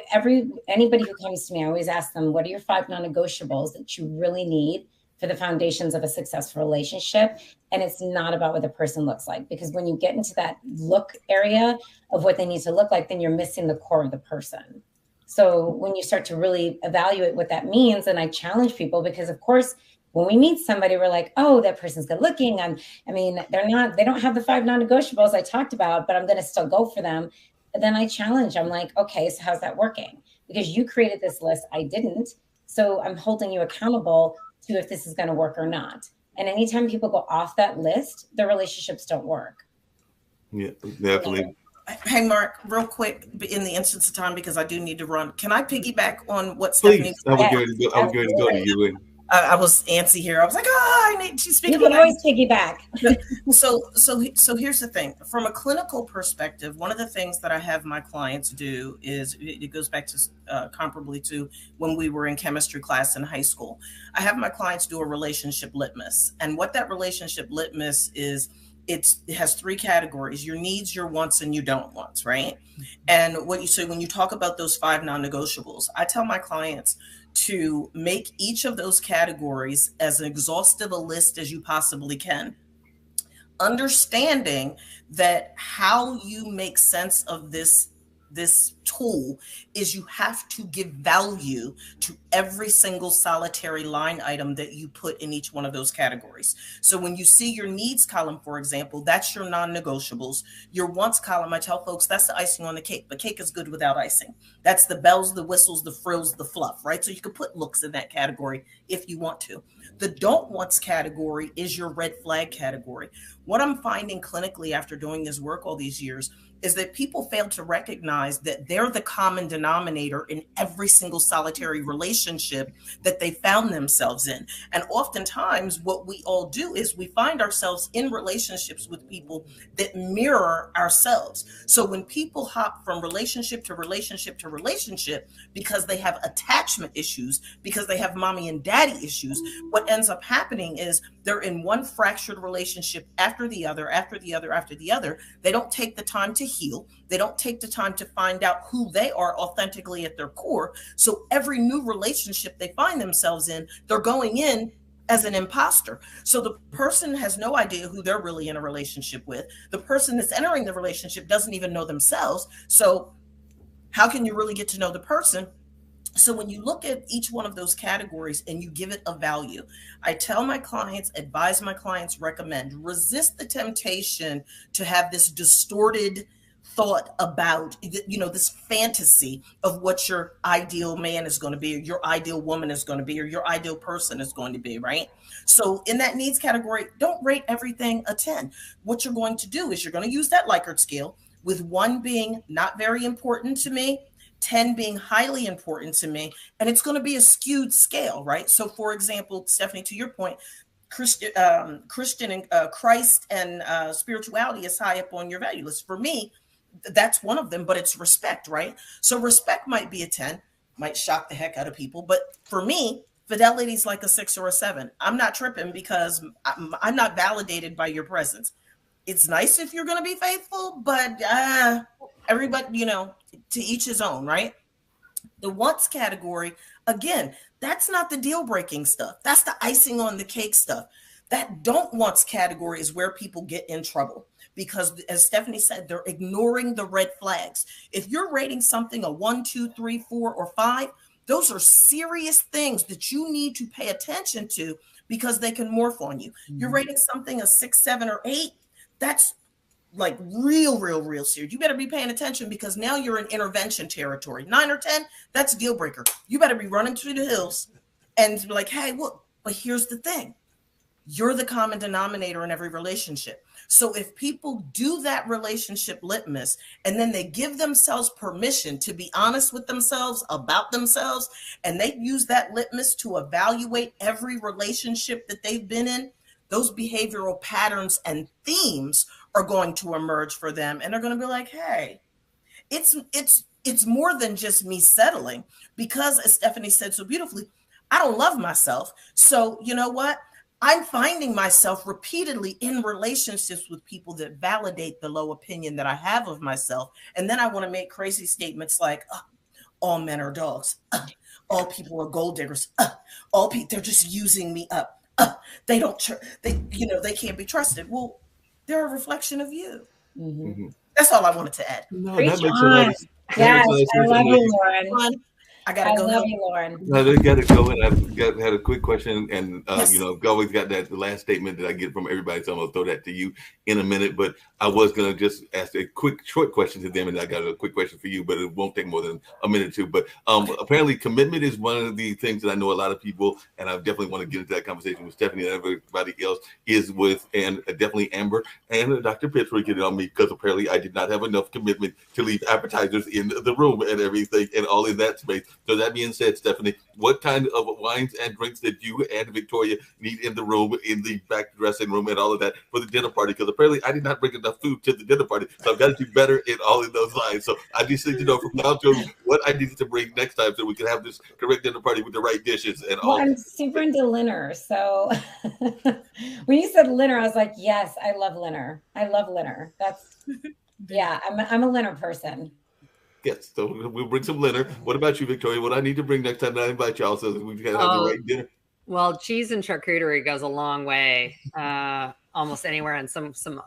anybody who comes to me, I always ask them, what are your 5 non-negotiables that you really need for the foundations of a successful relationship. And it's not about what the person looks like, because when you get into that look area of what they need to look like, then you're missing the core of the person. So when you start to really evaluate what that means, and I challenge people, because of course, when we meet somebody, we're like, oh, that person's good looking. I mean, they don't have the 5 non-negotiables I talked about, but I'm going to still go for them. But then I challenge, I'm like, okay, so how's that working? Because you created this list, I didn't. So I'm holding you accountable to if this is going to work or not. And anytime people go off that list, the relationships don't work.
Yeah, definitely.
Hey, Mark, real quick, in the instance of time, because I do need to run, can I piggyback on what
Please.
Stephanie
I was going to go to you.
I was antsy here. I was like, she's speaking.
You can always piggyback.
So here's the thing. From a clinical perspective, one of the things that I have my clients do is, it goes back to comparably to when we were in chemistry class in high school. I have my clients do a relationship litmus. And what that relationship litmus is, it has 3 categories: your needs, your wants, and your don't wants, right? And what you say when you talk about those 5 non-negotiables, I tell my clients to make each of those categories as exhaustive a list as you possibly can, understanding that how you make sense of this tool is you have to give value to every single solitary line item that you put in each one of those categories. So when you see your needs column, for example, that's your non-negotiables. Your wants column, I tell folks, that's the icing on the cake, but cake is good without icing. That's the bells, the whistles, the frills, the fluff, right? So you could put looks in that category if you want to. The don't wants category is your red flag category. What I'm finding clinically after doing this work all these years is that people fail to recognize that they're the common denominator in every single solitary relationship that they found themselves in. And oftentimes what we all do is we find ourselves in relationships with people that mirror ourselves. So when people hop from relationship to relationship to relationship because they have attachment issues, because they have mommy and daddy issues, what ends up happening is they're in one fractured relationship after the other, after the other, after the other. They don't take the time to heal. They don't take the time to find out who they are authentically at their core. So every new relationship they find themselves in, they're going in as an imposter. So the person has no idea who they're really in a relationship with. The person that's entering the relationship doesn't even know themselves. So how can you really get to know the person? So when you look at each one of those categories and you give it a value, I tell my clients, advise my clients, recommend, resist the temptation to have this distorted thought about, this fantasy of what your ideal man is going to be, or your ideal woman is going to be, or your ideal person is going to be, right? So in that needs category, don't rate everything a 10. What you're going to do is you're going to use that Likert scale, with 1 being not very important to me, 10 being highly important to me, and it's going to be a skewed scale, right? So for example, Stephanie, to your point, Christian and Christ and spirituality is high up on your value list. For me, that's one of them, but it's respect, right? So respect might be a 10, might shock the heck out of people, but for me, fidelity is like a 6 or a 7. I'm not tripping because I'm not validated by your presence. It's nice if you're going to be faithful, but everybody, to each his own, right? The wants category, again, that's not the deal breaking stuff. That's the icing on the cake stuff. That don't wants category is where people get in trouble, because as Stephanie said, they're ignoring the red flags. If you're rating something a 1, 2, 3, 4, or 5, those are serious things that you need to pay attention to, because they can morph on you. You're rating something a 6, 7, or 8. That's like real serious. You better be paying attention, because now you're in intervention territory. 9 or 10, that's a deal breaker. You better be running through the hills and be like, hey, look, but here's the thing. You're the common denominator in every relationship. So if people do that relationship litmus and then they give themselves permission to be honest with themselves about themselves, and they use that litmus to evaluate every relationship that they've been in, those behavioral patterns and themes are going to emerge for them. And they're going to be like, hey, it's more than just me settling, because as Stephanie said so beautifully, I don't love myself. So you know what? I'm finding myself repeatedly in relationships with people that validate the low opinion that I have of myself. And then I want to make crazy statements like, all men are dogs. All people are gold diggers. They're just using me up. They don't, they can't be trusted. Well, they're a reflection of you.
Mm-hmm.
That's all I wanted to add.
No,
Preach
that makes a
on.
lot of sense.
Yes,
That
I
makes a lot of sense.
love you, Lauren.
I gotta
I
go.
love you, Lauren.
I got to go, and I've had a quick question, and
Yes.
I've always got that last statement that I get from everybody, so I'm gonna throw that to you in a minute. But I was gonna just ask a quick, short question to them, and I got a quick question for you, but it won't take more than a minute or two. But apparently, commitment is one of the things that I know a lot of people, and I definitely want to get into that conversation with Stephanie and everybody else is with, and definitely Amber and Dr. Pitts were getting on me because apparently I did not have enough commitment to leave appetizers in the room and everything, and all in that space. So that being said, Stephanie, what kind of wines and drinks did you and Victoria need in the room, in the back dressing room, and all of that for the dinner party? Because apparently I did not bring enough food to the dinner party, so I've got to do better in all of those lines. So I just need to know from now to what I needed to bring next time so we can have this correct dinner party with the right dishes and all.
Well, I'm super into Linner, so when you said Linner, I was like, yes, I love Linner. I love Linner. That's I'm a Linner person.
Yes, so we'll bring some Linner. What about you, Victoria? What I need to bring next time that I invite y'all so that we can have the right dinner?
Well, cheese and charcuterie goes a long way, almost anywhere, and some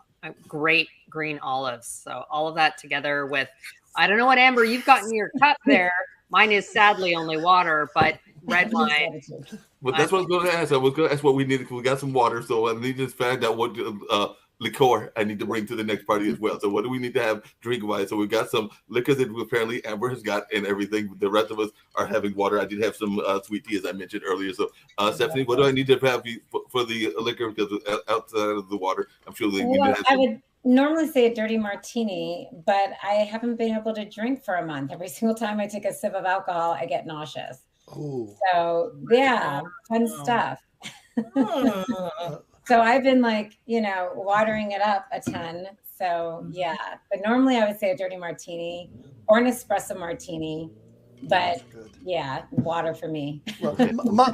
great green olives. So all of that together with, I don't know what, Amber, you've got in your cup there. Mine is sadly only water, but red wine.
But that's what I was going to ask. I was going to ask what we needed. We got some water, so I need to find out what liqueur I need to bring to the next party as well. So what do we need to have drink-wise? So we've got some liquor that apparently Amber has got and everything. The rest of us are having water. I did have some sweet tea, as I mentioned earlier. So Stephanie, what do I need to have for the liquor? Because outside of the water, I'm sure that you have some.
I would normally say a dirty martini, but I haven't been able to drink for a month. Every single time I take a sip of alcohol, I get nauseous.
Ooh.
So yeah, fun stuff. So I've been watering it up a ton. So yeah, but normally I would say a dirty martini or an espresso martini. But yeah, water for me.
Well,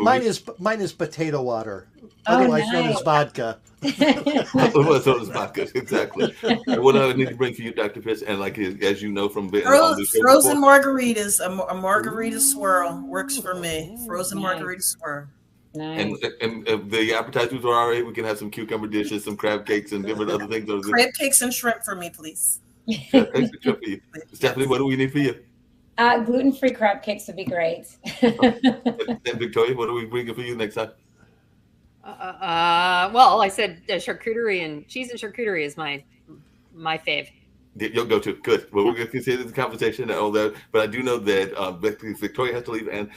mine is potato water, otherwise known as vodka.
Otherwise known as vodka, exactly. And what I need to bring for you, Dr. Pitts, and as you know from being on this
frozen margaritas, a margarita swirl works for me. Frozen margarita swirl.
Nice.
And if the appetizers are all right, we can have some cucumber dishes, some crab cakes, and different other things.
Crab cakes and shrimp for me, please.
Crab cakes and shrimp for you. Stephanie, what do we need for you?
Gluten-free crab cakes would be great.
And Victoria, what are we bringing for you next time?
Well, I said charcuterie, and cheese and charcuterie is my fave.
You'll go to good. Well, we're going to consider the conversation and all that. But I do know that Victoria has to leave and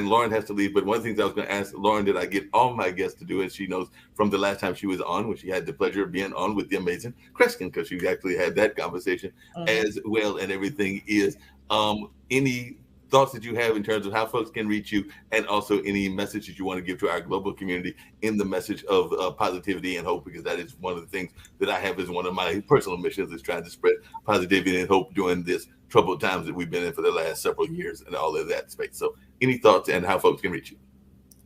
Lauren has to leave. But one of the things I was going to ask Lauren, did I get all my guests to do, and she knows from the last time she was on, when she had the pleasure of being on with the amazing Kreskin, because she actually had that conversation as well, and everything is any thoughts that you have in terms of how folks can reach you, and also any messages you want to give to our global community in the message of positivity and hope, because that is one of the things that I have as one of my personal missions, is trying to spread positivity and hope during this troubled times that we've been in for the last several years and all of that space. So any thoughts and how folks can reach you?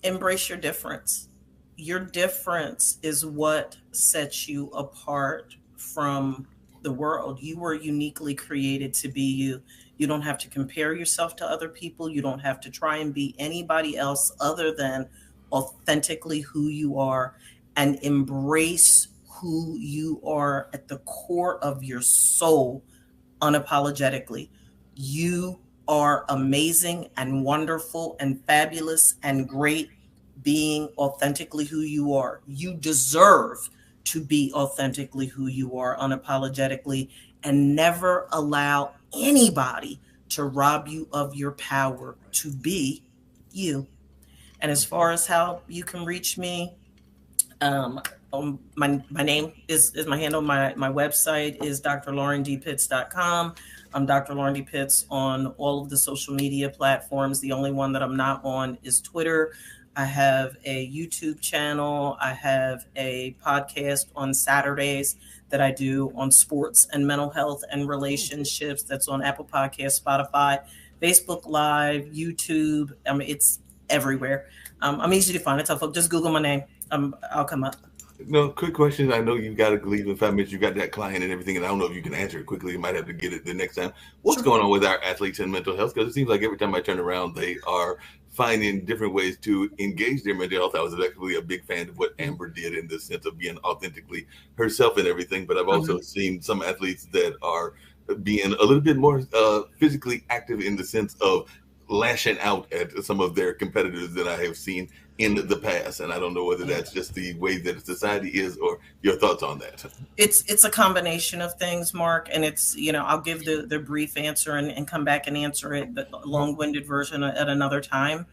Embrace your difference. Your difference is what sets you apart from the world. You were uniquely created to be you. You don't have to compare yourself to other people. You don't have to try and be anybody else other than authentically who you are, and embrace who you are at the core of your soul unapologetically. You are amazing and wonderful and fabulous and great, being authentically who you are. You deserve to be authentically who you are unapologetically, and never allow anybody to rob you of your power to be you. And as far as how you can reach me, my name is my handle. My website is drlaurendpitts.com. I'm Dr. Lauren D. Pitts on all of the social media platforms. The only one that I'm not on is Twitter. I have a YouTube channel. I have a podcast on Saturdays that I do on sports and mental health and relationships. That's on Apple Podcasts, Spotify, Facebook Live, YouTube. I mean, it's everywhere. I'm easy to find. I tell folks, just Google my name. I'll come up.
No, quick question. I know you've got to leave in 5 minutes. You got that client and everything, and I don't know if you can answer it quickly. You might have to get it the next time. What's going on with our athletes and mental health? Because it seems like every time I turn around, they are finding different ways to engage their mental health. I was actually a big fan of what Amber did in the sense of being authentically herself and everything. But I've also seen some athletes that are being a little bit more physically active in the sense of lashing out at some of their competitors that I have seen in the past. And I don't know whether that's just the way that society is, or your thoughts on that.
It's a combination of things, Mark, and it's, I'll give the brief answer and come back and answer it, but long-winded version at another time.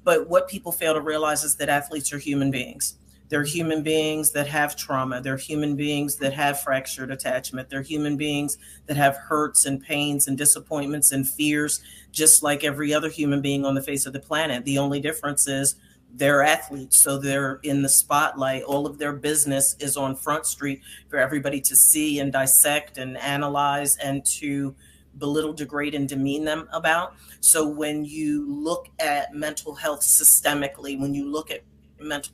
But what people fail to realize is that athletes are human beings. They're human beings that have trauma. They're human beings that have fractured attachment. They're human beings that have hurts and pains and disappointments and fears, just like every other human being on the face of the planet. The only difference is they're athletes, so they're in the spotlight. All of their business is on Front Street for everybody to see and dissect and analyze and to belittle, degrade, and demean them about. So when you look at mental health systemically, when you look at mental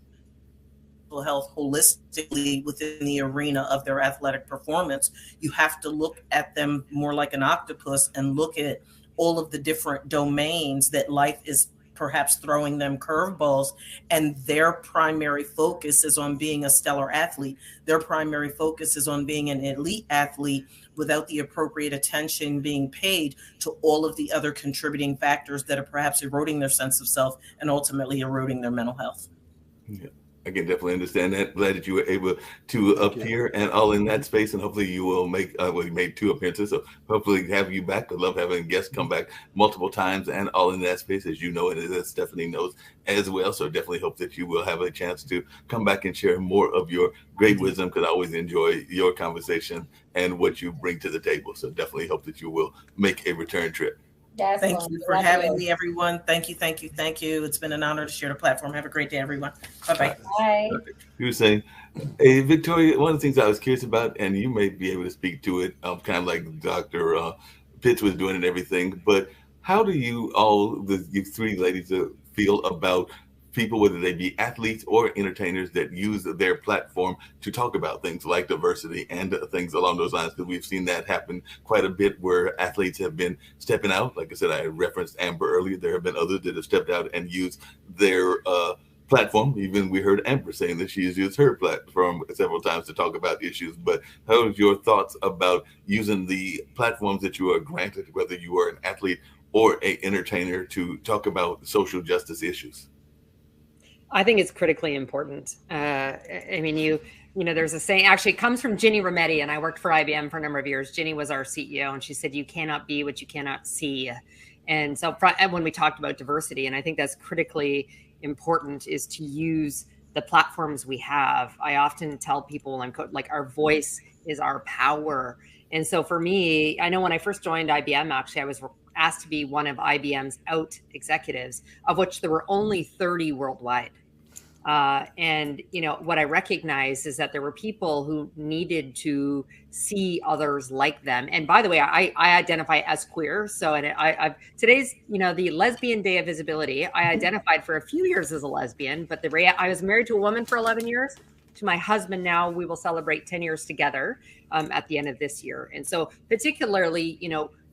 health holistically within the arena of their athletic performance, you have to look at them more like an octopus and look at all of the different domains that life is perhaps throwing them curveballs, and their primary focus is on being a stellar athlete. Their primary focus is on being an elite athlete without the appropriate attention being paid to all of the other contributing factors that are perhaps eroding their sense of self and ultimately eroding their mental health.
Yeah. I can definitely understand that. Glad that you were able to appear and all in that space, and hopefully you will make. Well, you made 2 appearances, so hopefully have you back. I love having guests come back multiple times and all in that space, as you know, and as Stephanie knows as well. So definitely hope that you will have a chance to come back and share more of your great wisdom, because I always enjoy your conversation and what you bring to the table. So definitely hope that you will make a return trip.
Yes,
thank you for having me, everyone. Thank you. It's been an honor to share the platform. Have a great day, everyone. Bye-bye.
Bye.
You were saying, hey, Victoria, one of the things I was curious about, and you may be able to speak to it, kind of like Dr. Pitts was doing and everything, but how do you you 3 ladies feel about people, whether they be athletes or entertainers, that use their platform to talk about things like diversity and things along those lines? Because we've seen that happen quite a bit, where athletes have been stepping out. Like I said, I referenced Amber earlier. There have been others that have stepped out and used their platform. Even we heard Amber saying that she has used her platform several times to talk about issues. But how are your thoughts about using the platforms that you are granted, whether you are an athlete or an entertainer, to talk about social justice issues?
I think it's critically important. I mean, there's a saying, actually it comes from Ginny Rometty, and I worked for IBM for a number of years. Ginny was our CEO, and she said, you cannot be what you cannot see. And so when we talked about diversity, and I think that's critically important, is to use the platforms we have. I often tell people, like, our voice is our power. And so for me, I know when I first joined IBM, actually, I was asked to be one of IBM's out executives, of which there were only 30 worldwide. And what I recognized is that there were people who needed to see others like them. And by the way, I identify as queer. So, and I've today's, the Lesbian Day of Visibility, I identified for a few years as a lesbian, but I was married to a woman for 11 years. To my husband now, we will celebrate 10 years together at the end of this year. And so particularly,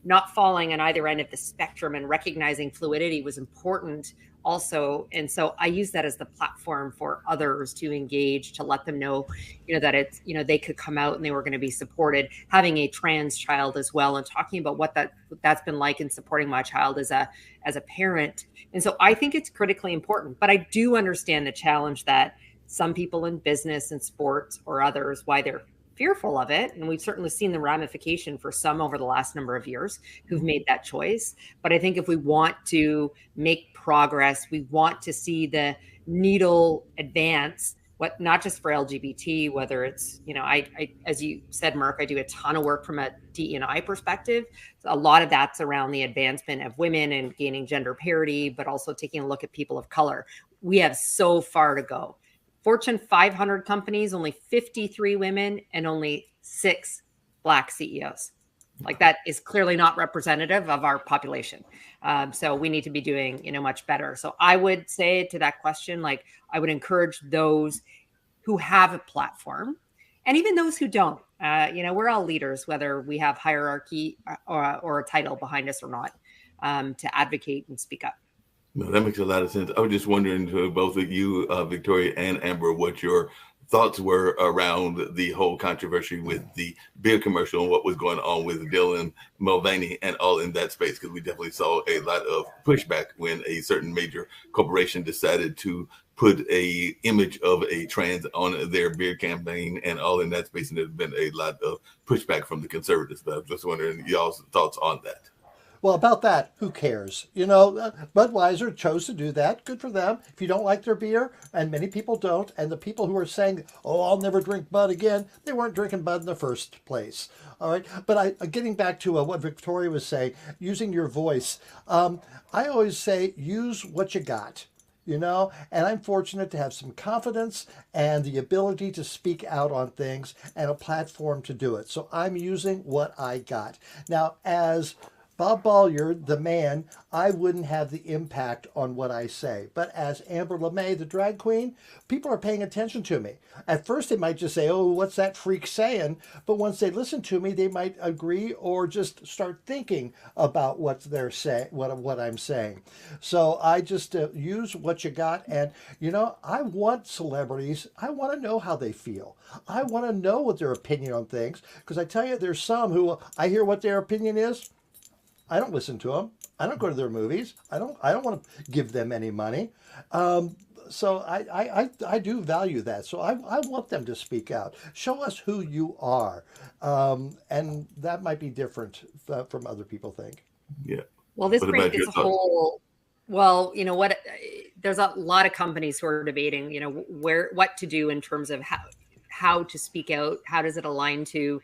not falling on either end of the spectrum and recognizing fluidity was important also. And so I use that as the platform for others to engage, to let them know, that it's, they could come out and they were going to be supported. Having a trans child as well, and talking about what that's been like in supporting my child as a parent. And so I think it's critically important, but I do understand the challenge that some people in business and sports or others, why they're fearful of it. And we've certainly seen the ramification for some over the last number of years who've made that choice. But I think if we want to make progress, we want to see the needle advance, not just for LGBT, whether it's, I as you said, Mark, I do a ton of work from a DE&I perspective. So a lot of that's around the advancement of women and gaining gender parity, but also taking a look at people of color. We have so far to go. Fortune 500 companies, only 53 women and only 6 Black CEOs. Like, that is clearly not representative of our population. So we need to be doing, much better. So I would say to that question, like, I would encourage those who have a platform, and even those who don't. We're all leaders, whether we have hierarchy or a title behind us or not, to advocate and speak up.
No, that makes a lot of sense. I was just wondering to both of you, Victoria and Amber, what your thoughts were around the whole controversy with the beer commercial and what was going on with Dylan Mulvaney and all in that space. Because we definitely saw a lot of pushback when a certain major corporation decided to put a image of a trans on their beer campaign and all in that space. And there's been a lot of pushback from the conservatives. But I'm just wondering y'all's thoughts on that.
Well, about that, who cares? Budweiser chose to do that. Good for them. If you don't like their beer, and many people don't, and the people who are saying, "Oh, I'll never drink Bud again," they weren't drinking Bud in the first place. All right. But getting back to what Victoria was saying, using your voice, I always say use what you got. And I'm fortunate to have some confidence and the ability to speak out on things and a platform to do it. So I'm using what I got. Now, as Bob Bolliard, the man, I wouldn't have the impact on what I say. But as Amber LeMay, the drag queen, people are paying attention to me. At first, they might just say, "Oh, what's that freak saying?" But once they listen to me, they might agree or just start thinking about what they're saying, what I'm saying. So I just use what you got. And, I want celebrities. I want to know how they feel. I want to know what their opinion on things. Because I tell you, there's some who I hear what their opinion is. I don't listen to them. I don't go to their movies. I don't want to give them any money. So I do value that. So I want them to speak out. Show us who you are. And that might be different from other people think.
Yeah.
Well, this brings this whole, well, you know what, there's a lot of companies who are debating, what to do in terms of how to speak out. How does it align to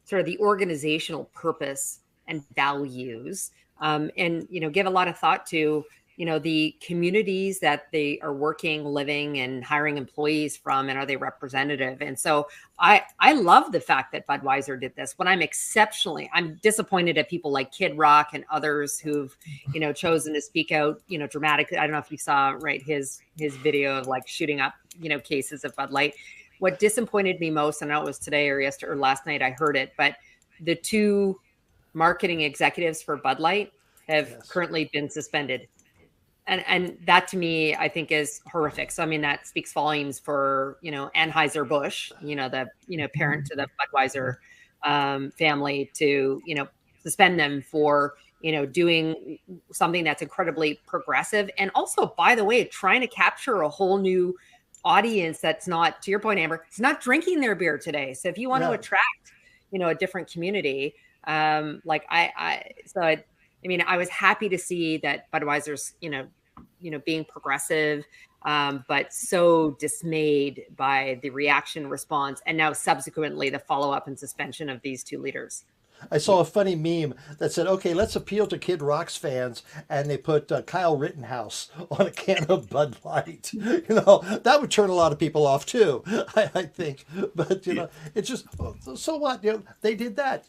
sort of the organizational purpose and values, and give a lot of thought to the communities that they are working, living, and hiring employees from, and are they representative? And so I love the fact that Budweiser did this. When I'm disappointed at people like Kid Rock and others who've chosen to speak out dramatically. I don't know if you saw his video of like shooting up cases of Bud Light. What disappointed me most, and I know it was today or yesterday or last night I heard it, but the two marketing executives for Bud Light have currently been suspended. And that to me, I think is horrific. So, I mean, that speaks volumes for, Anheuser-Busch, the parent to the Budweiser family, to, suspend them for, doing something that's incredibly progressive. And also, by the way, trying to capture a whole new audience that's not, to your point, Amber, it's not drinking their beer today. So if you want to attract, a different community, I was happy to see that Budweiser's, being progressive, but so dismayed by the reaction response and now subsequently the follow-up and suspension of these two leaders.
I saw a funny meme that said, "Okay, let's appeal to Kid Rock's fans," and they put Kyle Rittenhouse on a can of Bud Light. That would turn a lot of people off too, I think. But it's just, so what? They did that.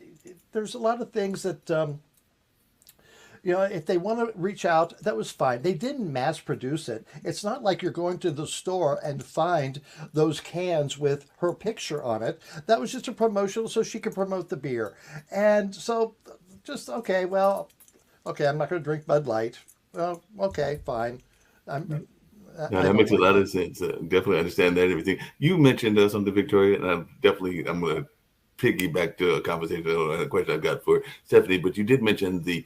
There's a lot of things that if they want to reach out, that was fine. They didn't mass produce it. It's not like you're going to the store and find those cans with her picture on it. That was just a promotional so she could promote the beer. And so just, okay, I'm not going to drink Bud Light. Well, okay, fine.
That makes a lot of sense. Definitely understand that and everything. You mentioned something, Victoria, and I'm going to piggyback to a conversation and a question I've got for Stephanie, but you did mention the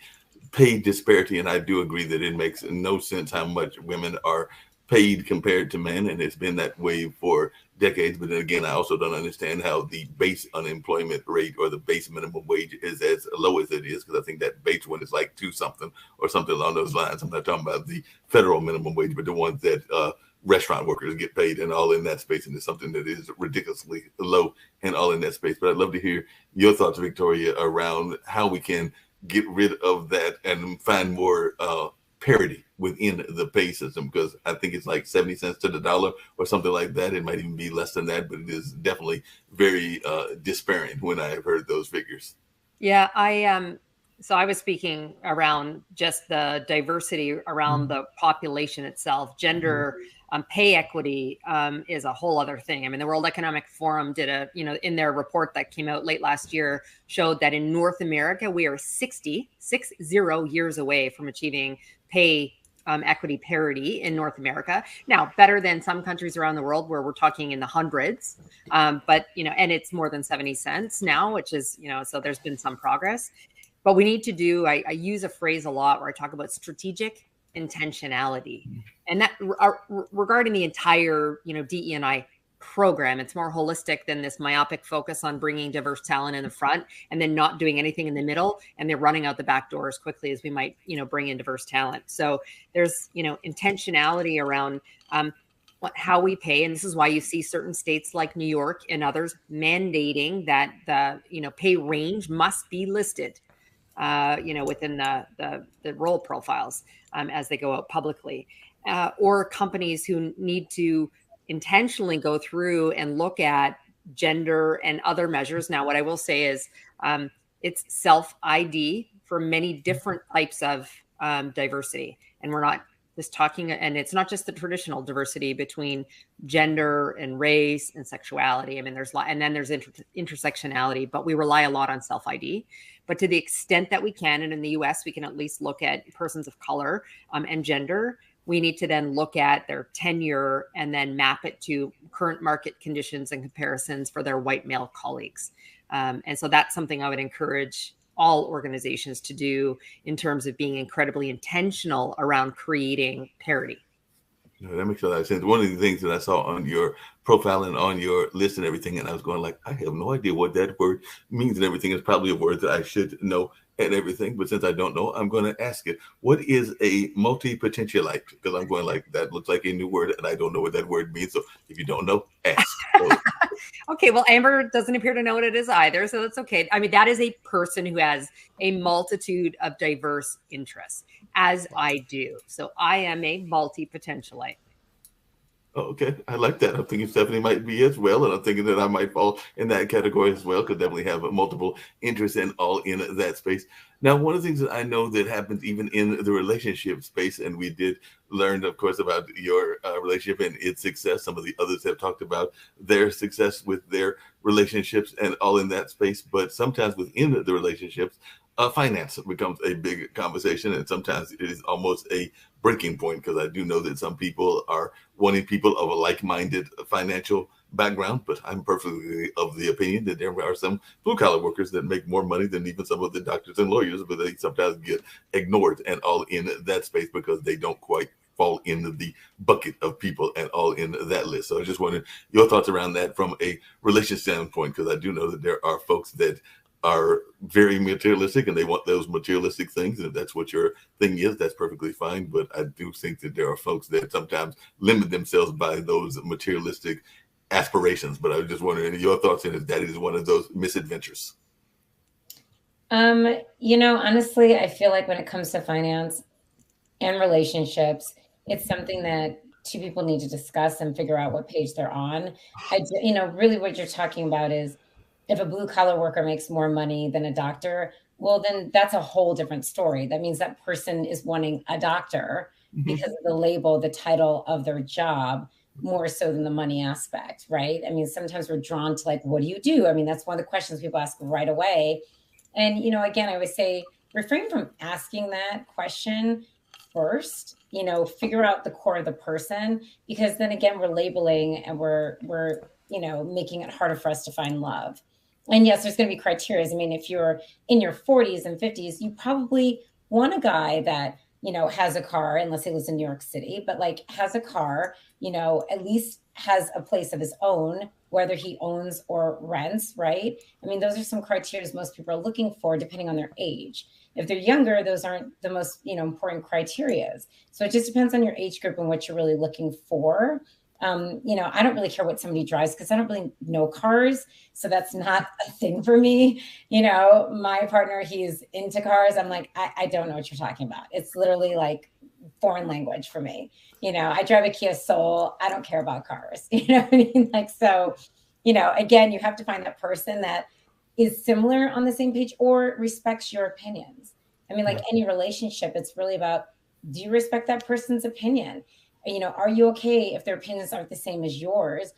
pay disparity, and I do agree that it makes no sense how much women are paid compared to men, and it's been that way for decades. But then again, I also don't understand how the base unemployment rate or the base minimum wage is as low as it is, because I think that base one is like 2 something or something along those lines. I'm not talking about the federal minimum wage, but the ones that restaurant workers get paid and all in that space, and it's something that is ridiculously low and all in that space. But I'd love to hear your thoughts, Victoria, around how we can get rid of that and find more parity within the pay system, because I think it's like 70 cents to the dollar or something like that. It might even be less than that, but it is definitely very disparate when I have heard those figures.
Yeah, so I was speaking around just the diversity around the population itself. Gender pay equity is a whole other thing. I mean, the World Economic Forum did in their report that came out late last year, showed that in North America, we are 60 years away from achieving pay equity parity in North America. Now, better than some countries around the world where we're talking in the hundreds, but and it's more than 70 cents now, which is so there's been some progress. But we need to do. I use a phrase a lot where I talk about strategic intentionality, and that regarding the entire DE&I program. It's more holistic than this myopic focus on bringing diverse talent in the front and then not doing anything in the middle, and they're running out the back door as quickly as we might bring in diverse talent. So there's intentionality around how we pay, and this is why you see certain states like New York and others mandating that the pay range must be listed within the role profiles as they go out publicly, or companies who need to intentionally go through and look at gender and other measures. Now, what I will say is it's self-ID for many different types of diversity. And we're not just talking, and it's not just the traditional diversity between gender and race and sexuality. I mean, and then there's intersectionality, but we rely a lot on self-ID. But to the extent that we can, and in the US, we can at least look at persons of color and gender. We need to then look at their tenure and then map it to current market conditions and comparisons for their white male colleagues. And so that's something I would encourage all organizations to do in terms of being incredibly intentional around creating parity.
That makes a lot of sense. One of the things that I saw on your profile and on your list and everything, and I was going like, I have no idea what that word means and everything. It's probably a word that I should know and everything, but since I don't know, I'm going to ask it. What is a multi-potentialite? Because I'm going like, that looks like a new word, and I don't know what that word means. So if you don't know, ask.
Okay, well, Amber doesn't appear to know what it is either, so that's okay. I mean, that is a person who has a multitude of diverse interests, as I do. So I am a multi-potentialite.
Oh, okay, I like that. I'm thinking Stephanie might be as well, and I'm thinking that I might fall in that category as well. Could definitely have multiple interests and all in that space. Now, one of the things that I know that happens even in the relationship space, and we did learn, of course, about your relationship and its success. Some of the others have talked about their success with their relationships and all in that space. But sometimes within the relationships, finance becomes a big conversation, and sometimes it is almost a breaking point, because I do know that some people are wanting people of a like-minded financial background, but I'm perfectly of the opinion that there are some blue-collar workers that make more money than even some of the doctors and lawyers, but they sometimes get ignored and all in that space because they don't quite fall into the bucket of people and all in that list. So I just wanted your thoughts around that from a relationship standpoint, because I do know that there are folks that are very materialistic and they want those materialistic things. And if that's what your thing is, that's perfectly fine. But I do think that there are folks that sometimes limit themselves by those materialistic aspirations. But I was just wondering your thoughts on if that is one of those misadventures.
Honestly, I feel like when it comes to finance and relationships, it's something that two people need to discuss and figure out what page they're on. Really what you're talking about is, if a blue collar worker makes more money than a doctor, well, then that's a whole different story. That means that person is wanting a doctor because of the label, the title of their job, more so than the money aspect, right? I mean, sometimes we're drawn to like, what do you do? I mean, that's one of the questions people ask right away. And, again, I would say refrain from asking that question first, figure out the core of the person, because then again, we're labeling and we're making it harder for us to find love. And yes, there's going to be criteria. I mean, if you're in your 40s and 50s, you probably want a guy that, has a car, unless he lives in New York City, but like has a car, at least has a place of his own, whether he owns or rents, right? I mean, those are some criteria most people are looking for depending on their age. If they're younger, those aren't the most, important criteria. So it just depends on your age group and what you're really looking for. I don't really care what somebody drives because I don't really know cars. So that's not a thing for me. My partner, he's into cars. I'm like, I don't know what you're talking about. It's literally like foreign language for me. I drive a Kia Soul. I don't care about cars. You know what I mean? Like, so, again, you have to find that person that is similar on the same page or respects your opinions. I mean, like any relationship, it's really about, do you respect that person's opinion? Are you okay if their opinions aren't the same as yours?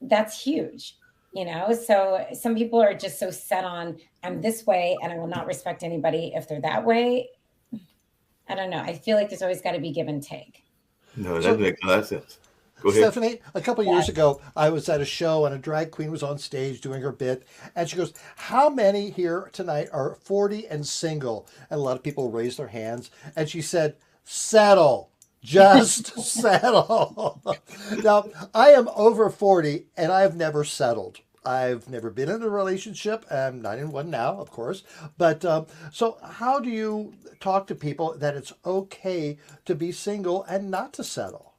That's huge, So some people are just so set on, I'm this way and I will not respect anybody if they're that way. I don't know. I feel like there's always got to be give and take.
No, that
So,
makes a lot of sense. Go ahead.
Stephanie, a couple years ago, I was at a show and a drag queen was on stage doing her bit. And she goes, "How many here tonight are 40 and single?" And a lot of people raised their hands. And she said, "Settle. Just settle." Now, I am over 40 and I've never settled. I've never been in a relationship. I'm not in one now, of course. But so, how do you talk to people that it's okay to be single and not to settle?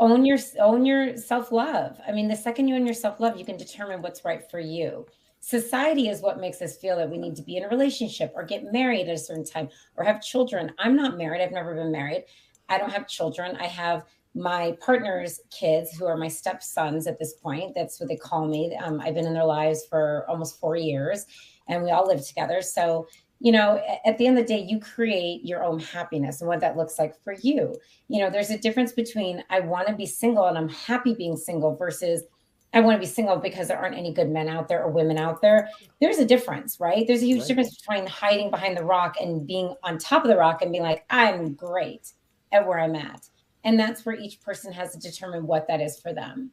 Own your self-love. I mean, the second you own your self-love, you can determine what's right for you. Society is what makes us feel that we need to be in a relationship or get married at a certain time or have children. I'm not married. I've never been married. I don't have children. I have my partner's kids, who are my stepsons at this point. That's what they call me. I've been in their lives for almost 4 years, and we all live together. So, at the end of the day, you create your own happiness and what that looks like for you. There's a difference between I want to be single and I'm happy being single versus I want to be single because there aren't any good men out there or women out there. There's a difference, right? There's a huge difference between hiding behind the rock and being on top of the rock and being like, I'm great at where I'm at. And that's where each person has to determine what that is for them.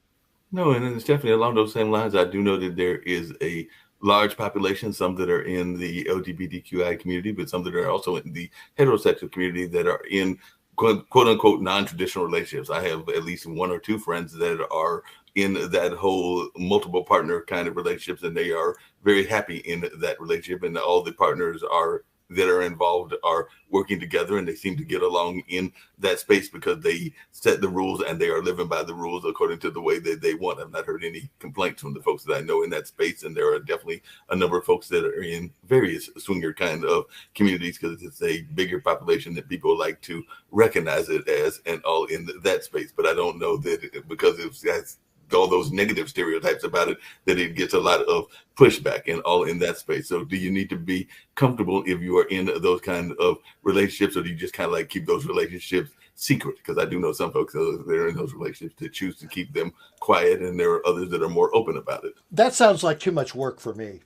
No, and it's definitely along those same lines. I do know that there is a large population, some that are in the LGBTQI community, but some that are also in the heterosexual community that are in quote unquote non-traditional relationships. I have at least one or two friends that are in that whole multiple partner kind of relationships, and they are very happy in that relationship, and all the partners that are involved are working together, and they seem to get along in that space because they set the rules and they are living by the rules according to the way that they want. I've not heard any complaints from the folks that I know in that space, and there are definitely a number of folks that are in various swinger kind of communities because it's a bigger population that people like to recognize it as, and all in that space. But I don't know that because that's all those negative stereotypes about it, that it gets a lot of pushback and all in that space. So do you need to be comfortable if you are in those kind of relationships, or do you just kind of like keep those relationships secret? Because I do know some folks that are in those relationships that choose to keep them quiet, and there are others that are more open about it.
That sounds like too much work for me.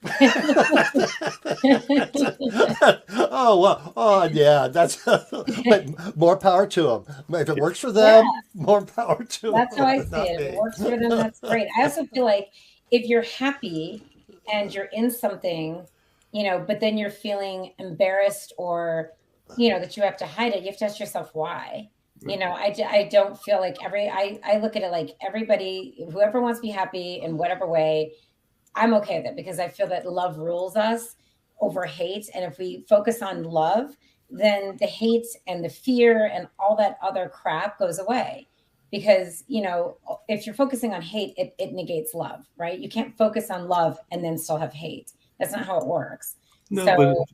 Oh, well, oh yeah, that's but more power to them. If it works for them, more power to them.
That's how I see it. If it works for them, that's great. I also feel like if you're happy and you're in something, but then you're feeling embarrassed or, that you have to hide it, you have to ask yourself why. I don't feel like I look at it like everybody, whoever wants to be happy in whatever way, I'm okay with it because I feel that love rules us over hate. And if we focus on love, then the hate and the fear and all that other crap goes away. Because, if you're focusing on hate, it negates love, right? You can't focus on love and then still have hate. That's not how it works.
No,
So,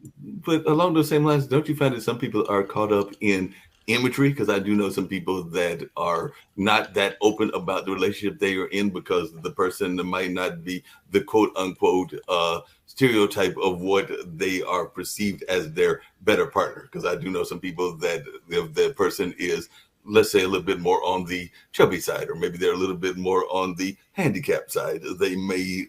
but along those same lines, don't you find that some people are caught up in imagery? Because I do know some people that are not that open about the relationship they are in because the person might not be the quote unquote stereotype of what they are perceived as their better partner. Because I do know some people that if the person is, let's say, a little bit more on the chubby side, or maybe they're a little bit more on the handicapped side, they may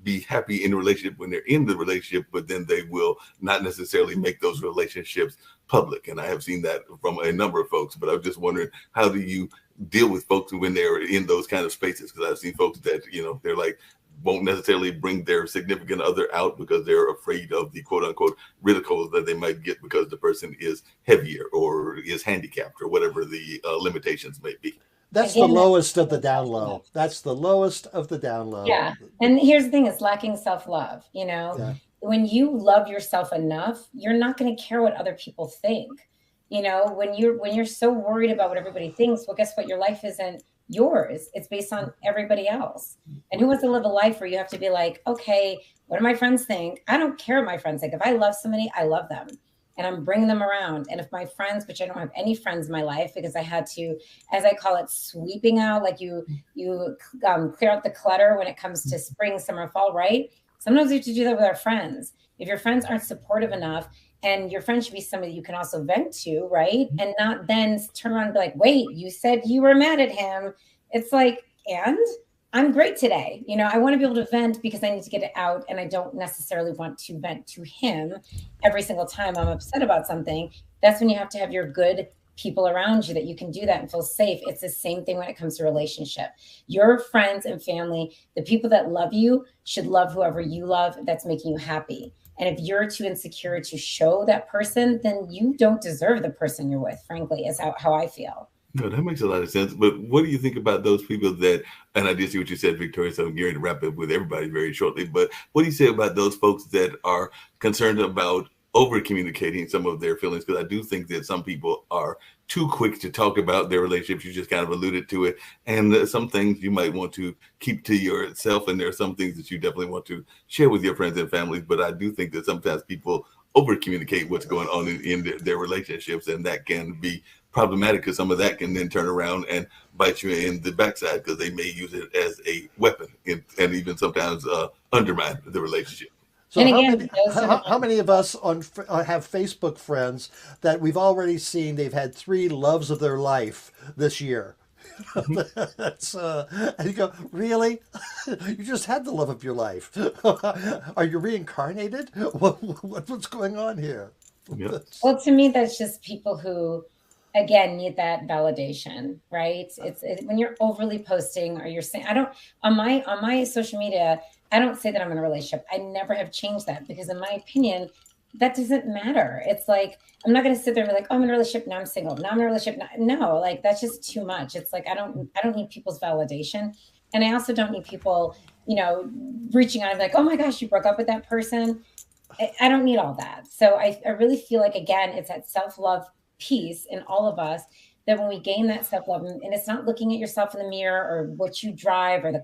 be happy in a relationship when they're in the relationship, but then they will not necessarily make those relationships public. And I have seen that from a number of folks, but I was just wondering, how do you deal with folks when they're in those kind of spaces? Because I've seen folks that, they're like, won't necessarily bring their significant other out because they're afraid of the quote unquote ridicule that they might get because the person is heavier or is handicapped or whatever the limitations may be.
That's the lowest of the down low. That's the lowest of the down low.
Yeah. And here's the thing, it's lacking self-love. When you love yourself enough, you're not going to care what other people think. When you're so worried about what everybody thinks, well, guess what? Your life isn't yours. It's based on everybody else. And who wants to live a life where you have to be like, okay, what do my friends think? I don't care what my friends think. If I love somebody, I love them. And I'm bringing them around. And if my friends, which I don't have any friends in my life because I had to, as I call it, sweeping out, like you clear out the clutter when it comes to spring, summer, fall, right? Sometimes we have to do that with our friends. If your friends aren't supportive enough, and your friend should be somebody you can also vent to, right? And not then turn around and be like, wait, you said you were mad at him. It's like, and I'm great today. I want to be able to vent because I need to get it out. And I don't necessarily want to vent to him every single time I'm upset about something. That's when you have to have your good people around you that you can do that and feel safe. It's the same thing when it comes to relationship. Your friends and family, the people that love you should love whoever you love that's making you happy. And if you're too insecure to show that person, then you don't deserve the person you're with, frankly, is how I feel.
No, that makes a lot of sense. But what do you think about those people that, and I did see what you said, Victoria, so I'm gearing to wrap up with everybody very shortly, but what do you say about those folks that are concerned about over communicating some of their feelings? Because I do think that some people are too quick to talk about their relationships. You just kind of alluded to it. And some things you might want to keep to yourself. And there are some things that you definitely want to share with your friends and families. But I do think that sometimes people over communicate what's going on in their relationships, and that can be problematic because some of that can then turn around and bite you in the backside because they may use it as a weapon and even sometimes undermine the relationship.
So
And
how
again,
many how many of us have Facebook friends that we've already seen they've had 3 loves of their life this year? That's and you go, really? You just had the love of your life. Are you reincarnated? What's going on here?
Yep.
Well, to me, that's just people who, again, need that validation, right? It's when you're overly posting or you're saying, I don't, on my social media, I don't say that I'm in a relationship. I never have changed that because in my opinion, that doesn't matter. It's like, I'm not going to sit there and be like, oh, I'm in a relationship. Now I'm single. Now I'm in a relationship. No, like that's just too much. It's like, I don't need people's validation. And I also don't need people, reaching out and be like, oh my gosh, you broke up with that person. I don't need all that. So I really feel like, again, it's that self-love piece in all of us that when we gain that self-love, and it's not looking at yourself in the mirror or what you drive or the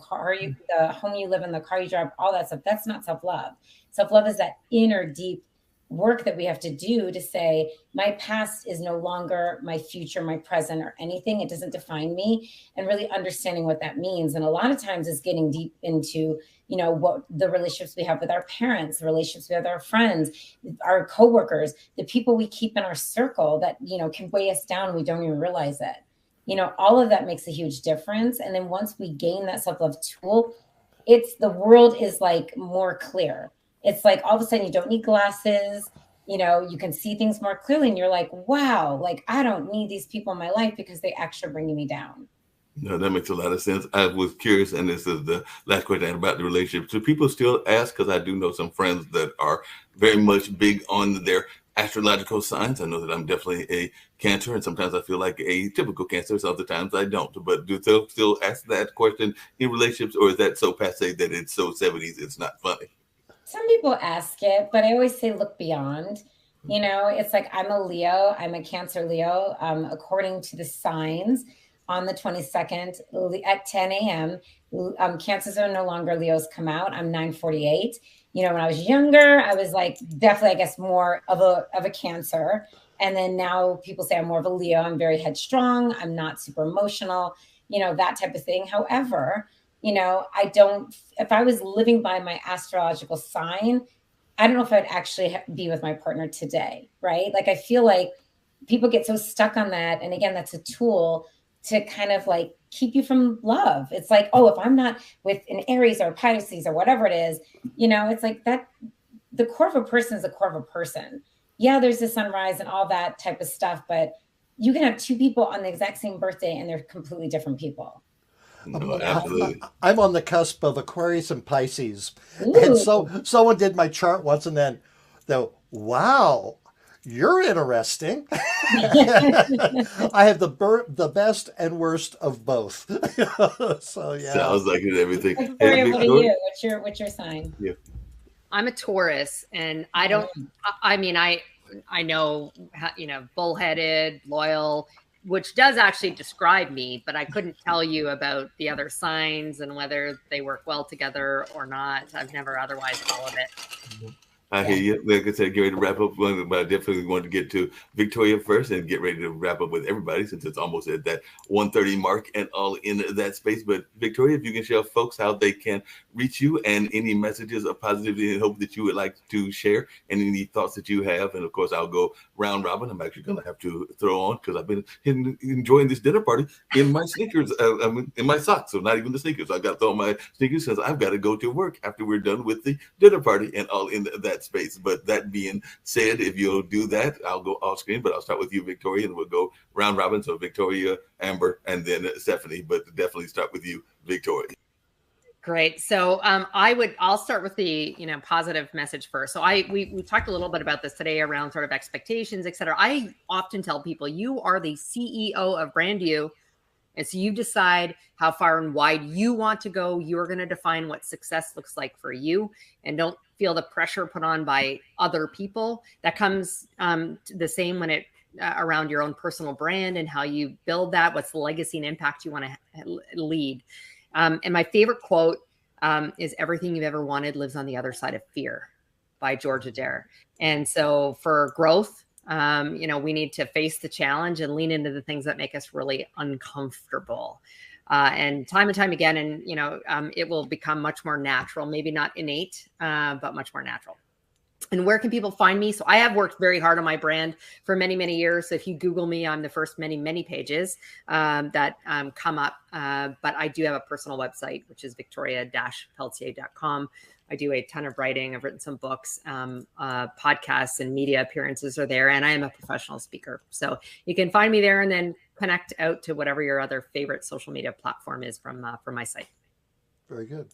home you live in, the car you drive, all that stuff. That's not self-love. Self-love is that inner deep work that we have to do to say, my past is no longer my future, my present, or anything. It doesn't define me, and really understanding what that means. And a lot of times is getting deep into, what the relationships we have with our parents, the relationships with our friends, our coworkers, the people we keep in our circle that, can weigh us down and we don't even realize it. All of that makes a huge difference. And then once we gain that self-love tool, the world is like more clear. It's like all of a sudden you don't need glasses, you can see things more clearly and you're like, wow, like I don't need these people in my life because they actually are bringing me down.
No, that makes a lot of sense. I was curious, and this is the last question about the relationship. Do people still ask? Because I do know some friends that are very much big on their astrological signs. I know that I'm definitely a Cancer, and sometimes I feel like a typical Cancer. So other times I don't. But do they still ask that question in relationships, or is that so passe that it's so 70s it's not funny?
Some people ask it, but I always say look beyond. It's like I'm a Leo, I'm a Cancer Leo. According to the signs on the 22nd at 10 a.m., Cancers are no longer Leos come out. I'm 948. When I was younger, I was like definitely, I guess, more of a Cancer. And then now people say I'm more of a Leo. I'm very headstrong. I'm not super emotional, that type of thing. However, if I was living by my astrological sign, I don't know if I'd actually be with my partner today, right? Like, I feel like people get so stuck on that. And again, that's a tool to kind of like keep you from love. It's like, oh, if I'm not with an Aries or Pisces or whatever it is, it's like that. The core of a person is the core of a person. Yeah, there's the sunrise and all that type of stuff, but you can have 2 people on the exact same birthday and they're completely different people.
No, absolutely.
I'm on the cusp of Aquarius and Pisces.
Ooh.
And so someone did my chart once and then though, wow, you're interesting. I have the best and worst of both. So yeah.
Sounds like it, everything.
Victoria, what are you? What's your sign?
Yeah.
I'm a Taurus, and I don't. I mean, I know, bullheaded, loyal, which does actually describe me, but I couldn't tell you about the other signs and whether they work well together or not. I've never otherwise followed it.
I hear you. Like I said, get ready to wrap up, but I definitely want to get to Victoria first and get ready to wrap up with everybody since it's almost at that 1:30 mark and all in that space. But Victoria, if you can share folks how they can reach you and any messages of positivity and hope that you would like to share and any thoughts that you have. And of course, I'll go round robin. I'm actually going to have to throw on because I've been enjoying this dinner party in my sneakers, in my socks. So not even the sneakers. I've got to throw on my sneakers since I've got to go to work after we're done with the dinner party and all in that space. But that being said, if you'll do that, I'll go off screen, but I'll start with you, Victoria, and we'll go round robin. So Victoria, Amber, and then Stephanie, but definitely start with you, Victoria.
Great. So I'll start with the, positive message first. So we talked a little bit about this today around sort of expectations, et cetera. I often tell people you are the CEO of brand you. And so you decide how far and wide you want to go. You're going to define what success looks like for you, and don't feel the pressure put on by other people. That comes the same when it around your own personal brand and how you build that. What's the legacy and impact you want to lead? And my favorite quote is "Everything you've ever wanted lives on the other side of fear" by George Adair. And so for growth, we need to face the challenge and lean into the things that make us really uncomfortable. And time again, and, it will become much more natural, maybe not innate, but much more natural. And where can people find me? So I have worked very hard on my brand for many, many years. So if you Google me, I'm the first many, many pages that come up. But I do have a personal website, which is victoria-pelletier.com. I do a ton of writing. I've written some books, podcasts, and media appearances are there. And I am a professional speaker. So you can find me there and then connect out to whatever your other favorite social media platform is from my site.
Very good.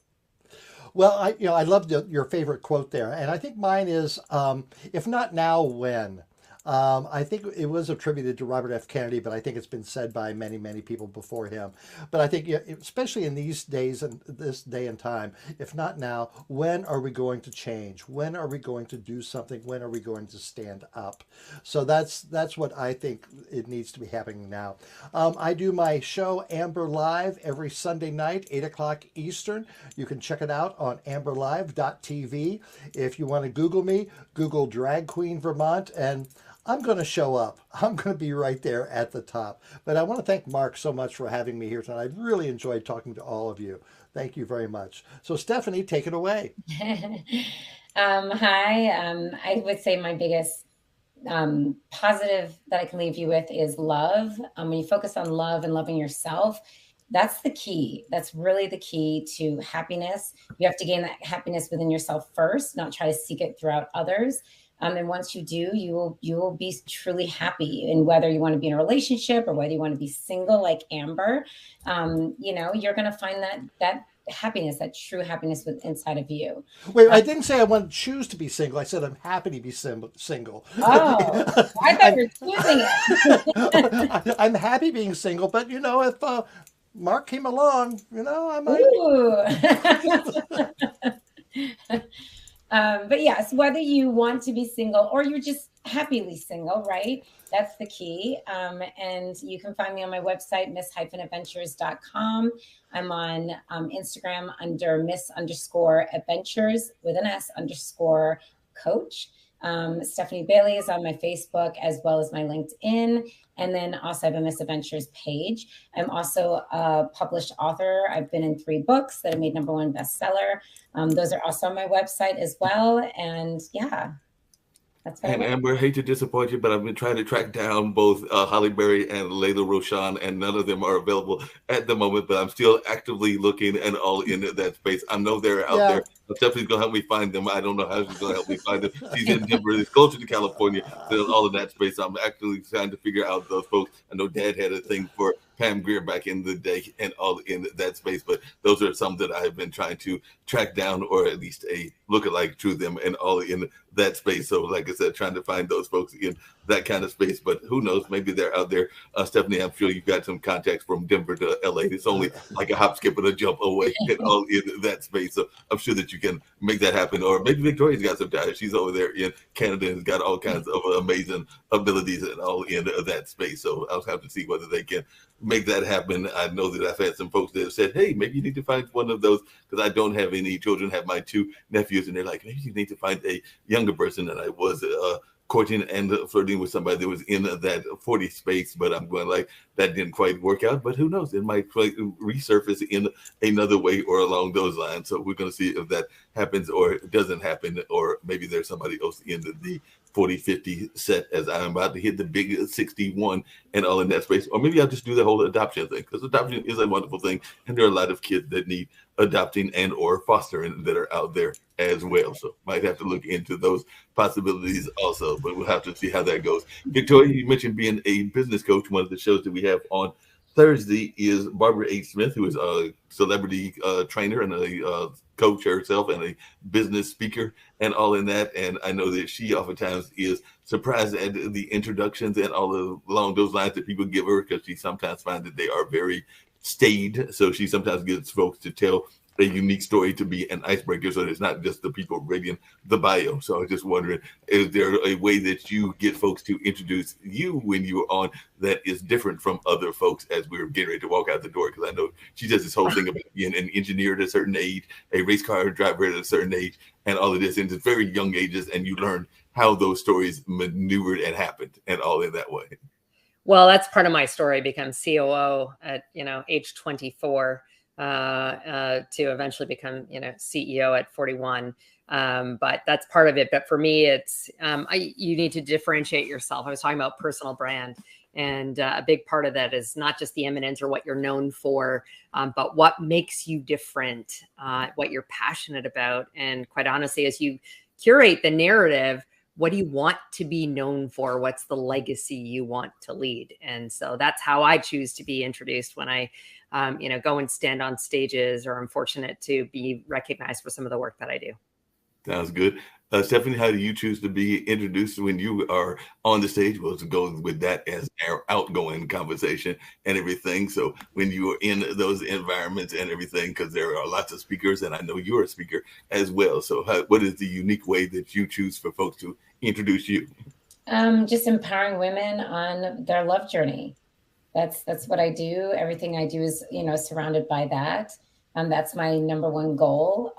Well, I loved your favorite quote there. And I think mine is, if not now, when? I think it was attributed to Robert F. Kennedy, but I think it's been said by many, many people before him. But I think, especially in these days and this day and time, if not now, when are we going to change? When are we going to do something? When are we going to stand up? So that's what I think it needs to be happening now. I do my show Amber Live every Sunday night, 8 o'clock Eastern. You can check it out on amberlive.tv. If you want to Google me, Google Drag Queen Vermont, and I'm going to show up. I'm going to be right there at the top. But I want to thank Mark so much for having me here tonight. I've really enjoyed talking to all of you. Thank you very much. So Stephanie, take it away.
Hi. I would say my biggest positive that I can leave you with is love. When you focus on love and loving yourself, that's the key. That's really the key to happiness. You have to gain that happiness within yourself first, not try to seek it throughout others. And once you do, you will be truly happy. And whether you want to be in a relationship or whether you want to be single like Amber, you're going to find that happiness, that true happiness inside of you.
Wait, I didn't say I want to choose to be single. I said I'm happy to be single.
Oh, I thought you were choosing it.
I'm happy being single, but if Mark came along, I might.
Ooh. But yes, whether you want to be single or you're just happily single, right? That's the key. And you can find me on my website, miss-adventures.com. I'm on Instagram under miss_adventures with an S_coach. Stephanie Bailey is on my Facebook as well as my LinkedIn. And then also I have a Miss Adventures page. I'm also a published author. I've been in 3 books that have made #1 bestseller. Those are also on my website as well. And yeah, that's what
Amber, hate to disappoint you, but I've been trying to track down both Holly Berry and Layla Roshan, and none of them are available at the moment, but I'm still actively looking and all in that space. I know they're out there. Stephanie's going to help me find them. I don't know how she's going to help me find them. She's in Denver. It's closer to California than all of that space. I'm actually trying to figure out those folks. I know Dad had a thing for Pam Grier back in the day and all in that space, but those are some that I've been trying to track down, or at least a lookalike to them and all in that space. So like I said, trying to find those folks in that kind of space, but who knows, maybe they're out there. Stephanie, I'm sure you've got some contacts from Denver to LA. It's only like a hop, skip, and a jump away and all in that space. So I'm sure that you can make that happen. Or maybe Victoria's got some ties. She's over there in Canada and has got all kinds of amazing abilities and all in that space. So I'll have to see whether they can make that happen. I know that I've had some folks that have said, hey, maybe you need to find one of those, because I don't have any children, have my 2 nephews, and they're like, maybe you need to find a young younger person, and I was courting and flirting with somebody that was in that 40 space, but I'm going like, that didn't quite work out, but who knows? It might resurface in another way or along those lines. So we're going to see if that happens or it doesn't happen, or maybe there's somebody else in the 40, 50 set as I'm about to hit the big 61 and all in that space. Or maybe I'll just do the whole adoption thing, because adoption is a wonderful thing. And there are a lot of kids that need adopting and or fostering that are out there as well. So might have to look into those possibilities also, but we'll have to see how that goes. Victoria, you mentioned being a business coach. One of the shows that we have on Thursday is Barbara H. Smith, who is a celebrity trainer and a coach herself and a business speaker and all in that. And I know that she oftentimes is surprised at the introductions and all along those lines that people give her, because she sometimes finds that they are very staid. So she sometimes gets folks to tell a unique story to be an icebreaker, so it's not just the people reading the bio. So I was just wondering, is there a way that you get folks to introduce you when you're on that is different from other folks as we're getting ready to walk out the door? Because I know she does this whole thing about being an engineer at a certain age, a race car driver at a certain age, and all of this, and it's very young ages, and you learn how those stories maneuvered and happened and all in that way.
Well, that's part of my story. Become COO at age 24. To eventually become, CEO at 41. But that's part of it. But for me, it's you need to differentiate yourself. I was talking about personal brand, and a big part of that is not just the eminence or what you're known for, but what makes you different, what you're passionate about. And quite honestly, as you curate the narrative, what do you want to be known for? What's the legacy you want to lead? And so that's how I choose to be introduced when I go and stand on stages, or I'm fortunate to be recognized for some of the work that I do.
Sounds good. Stephanie, how do you choose to be introduced when you are on the stage? Well, to go with that as our outgoing conversation and everything. So when you are in those environments and everything, because there are lots of speakers, and I know you're a speaker as well. So what is the unique way that you choose for folks to introduce you?
Just empowering women on their love journey. That's what I do. Everything I do is, surrounded by that. That's my number one goal,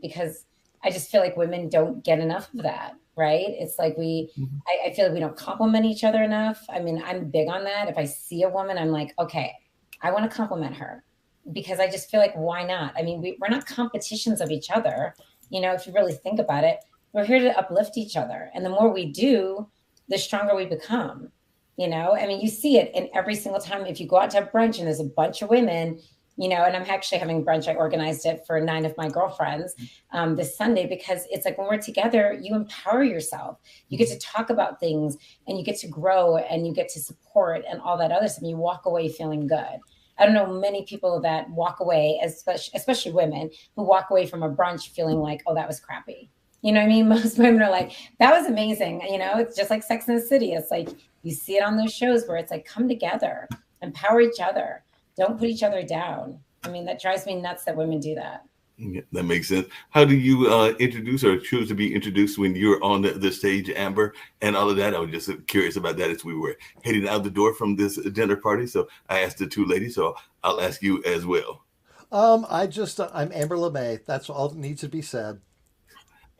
because I just feel like women don't get enough of that, right? It's like I feel like we don't compliment each other enough. I mean, I'm big on that. If I see a woman, I'm like, okay, I want to compliment her, because I just feel like, why not? I mean, we're not competitions of each other. If you really think about it, we're here to uplift each other. And the more we do, the stronger we become. I mean, you see it in every single time. If you go out to have brunch and there's a bunch of women, and I'm actually having brunch. I organized it for 9 of my girlfriends this Sunday, because it's like when we're together, you empower yourself. You get to talk about things, and you get to grow, and you get to support and all that other stuff. And you walk away feeling good. I don't know many people that walk away, especially women, who walk away from a brunch feeling like, oh, that was crappy. You know what I mean? Most women are like, that was amazing. It's just like Sex and the City. It's like, you see it on those shows where it's like, come together, empower each other. Don't put each other down. I mean, that drives me nuts that women do that.
Yeah, that makes sense. How do you introduce or choose to be introduced when you're on the stage, Amber, and all of that? I was just curious about that as we were heading out the door from this dinner party. So I asked the two ladies, so I'll ask you as well.
I'm Amber LeMay. That's all that needs to be said.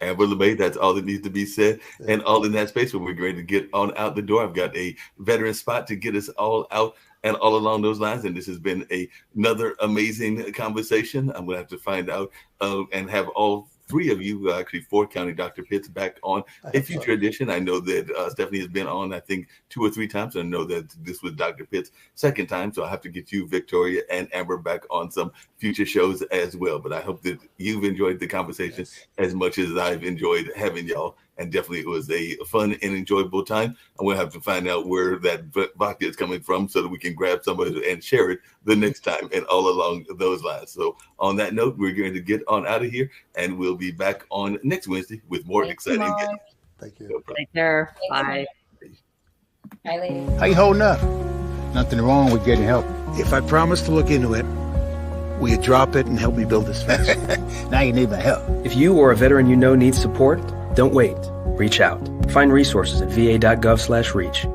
Amber LeMay, that's all that needs to be said. And all in that space where we're going to get on out the door. I've got a veteran spot to get us all out and all along those lines. And this has been another amazing conversation. I'm going to have to find out and have all 3 of you, actually 4 counting Dr. Pitts, back on a future edition. I know that Stephanie has been on, I think, 2 or 3 times. I know that this was Dr. Pitts' second time. So I have to get you, Victoria, and Amber back on some future shows as well. But I hope that you've enjoyed the conversation as much as I've enjoyed having y'all. And definitely it was a fun and enjoyable time. I'm going to have to find out where that vodka is coming from so that we can grab some of it and share it the next time and all along those lines. So on that note, we're going to get on out of here, and we'll be back on next Wednesday with more exciting guests.
Thank you.
No
Take care. Bye.
Bye, ladies.
How you holding up? Nothing wrong with getting help.
If I promise to look into it, will you drop it and help me build this fence?
Now you need my help.
If you or a veteran you know needs support, don't wait. Reach out. Find resources at va.gov/reach.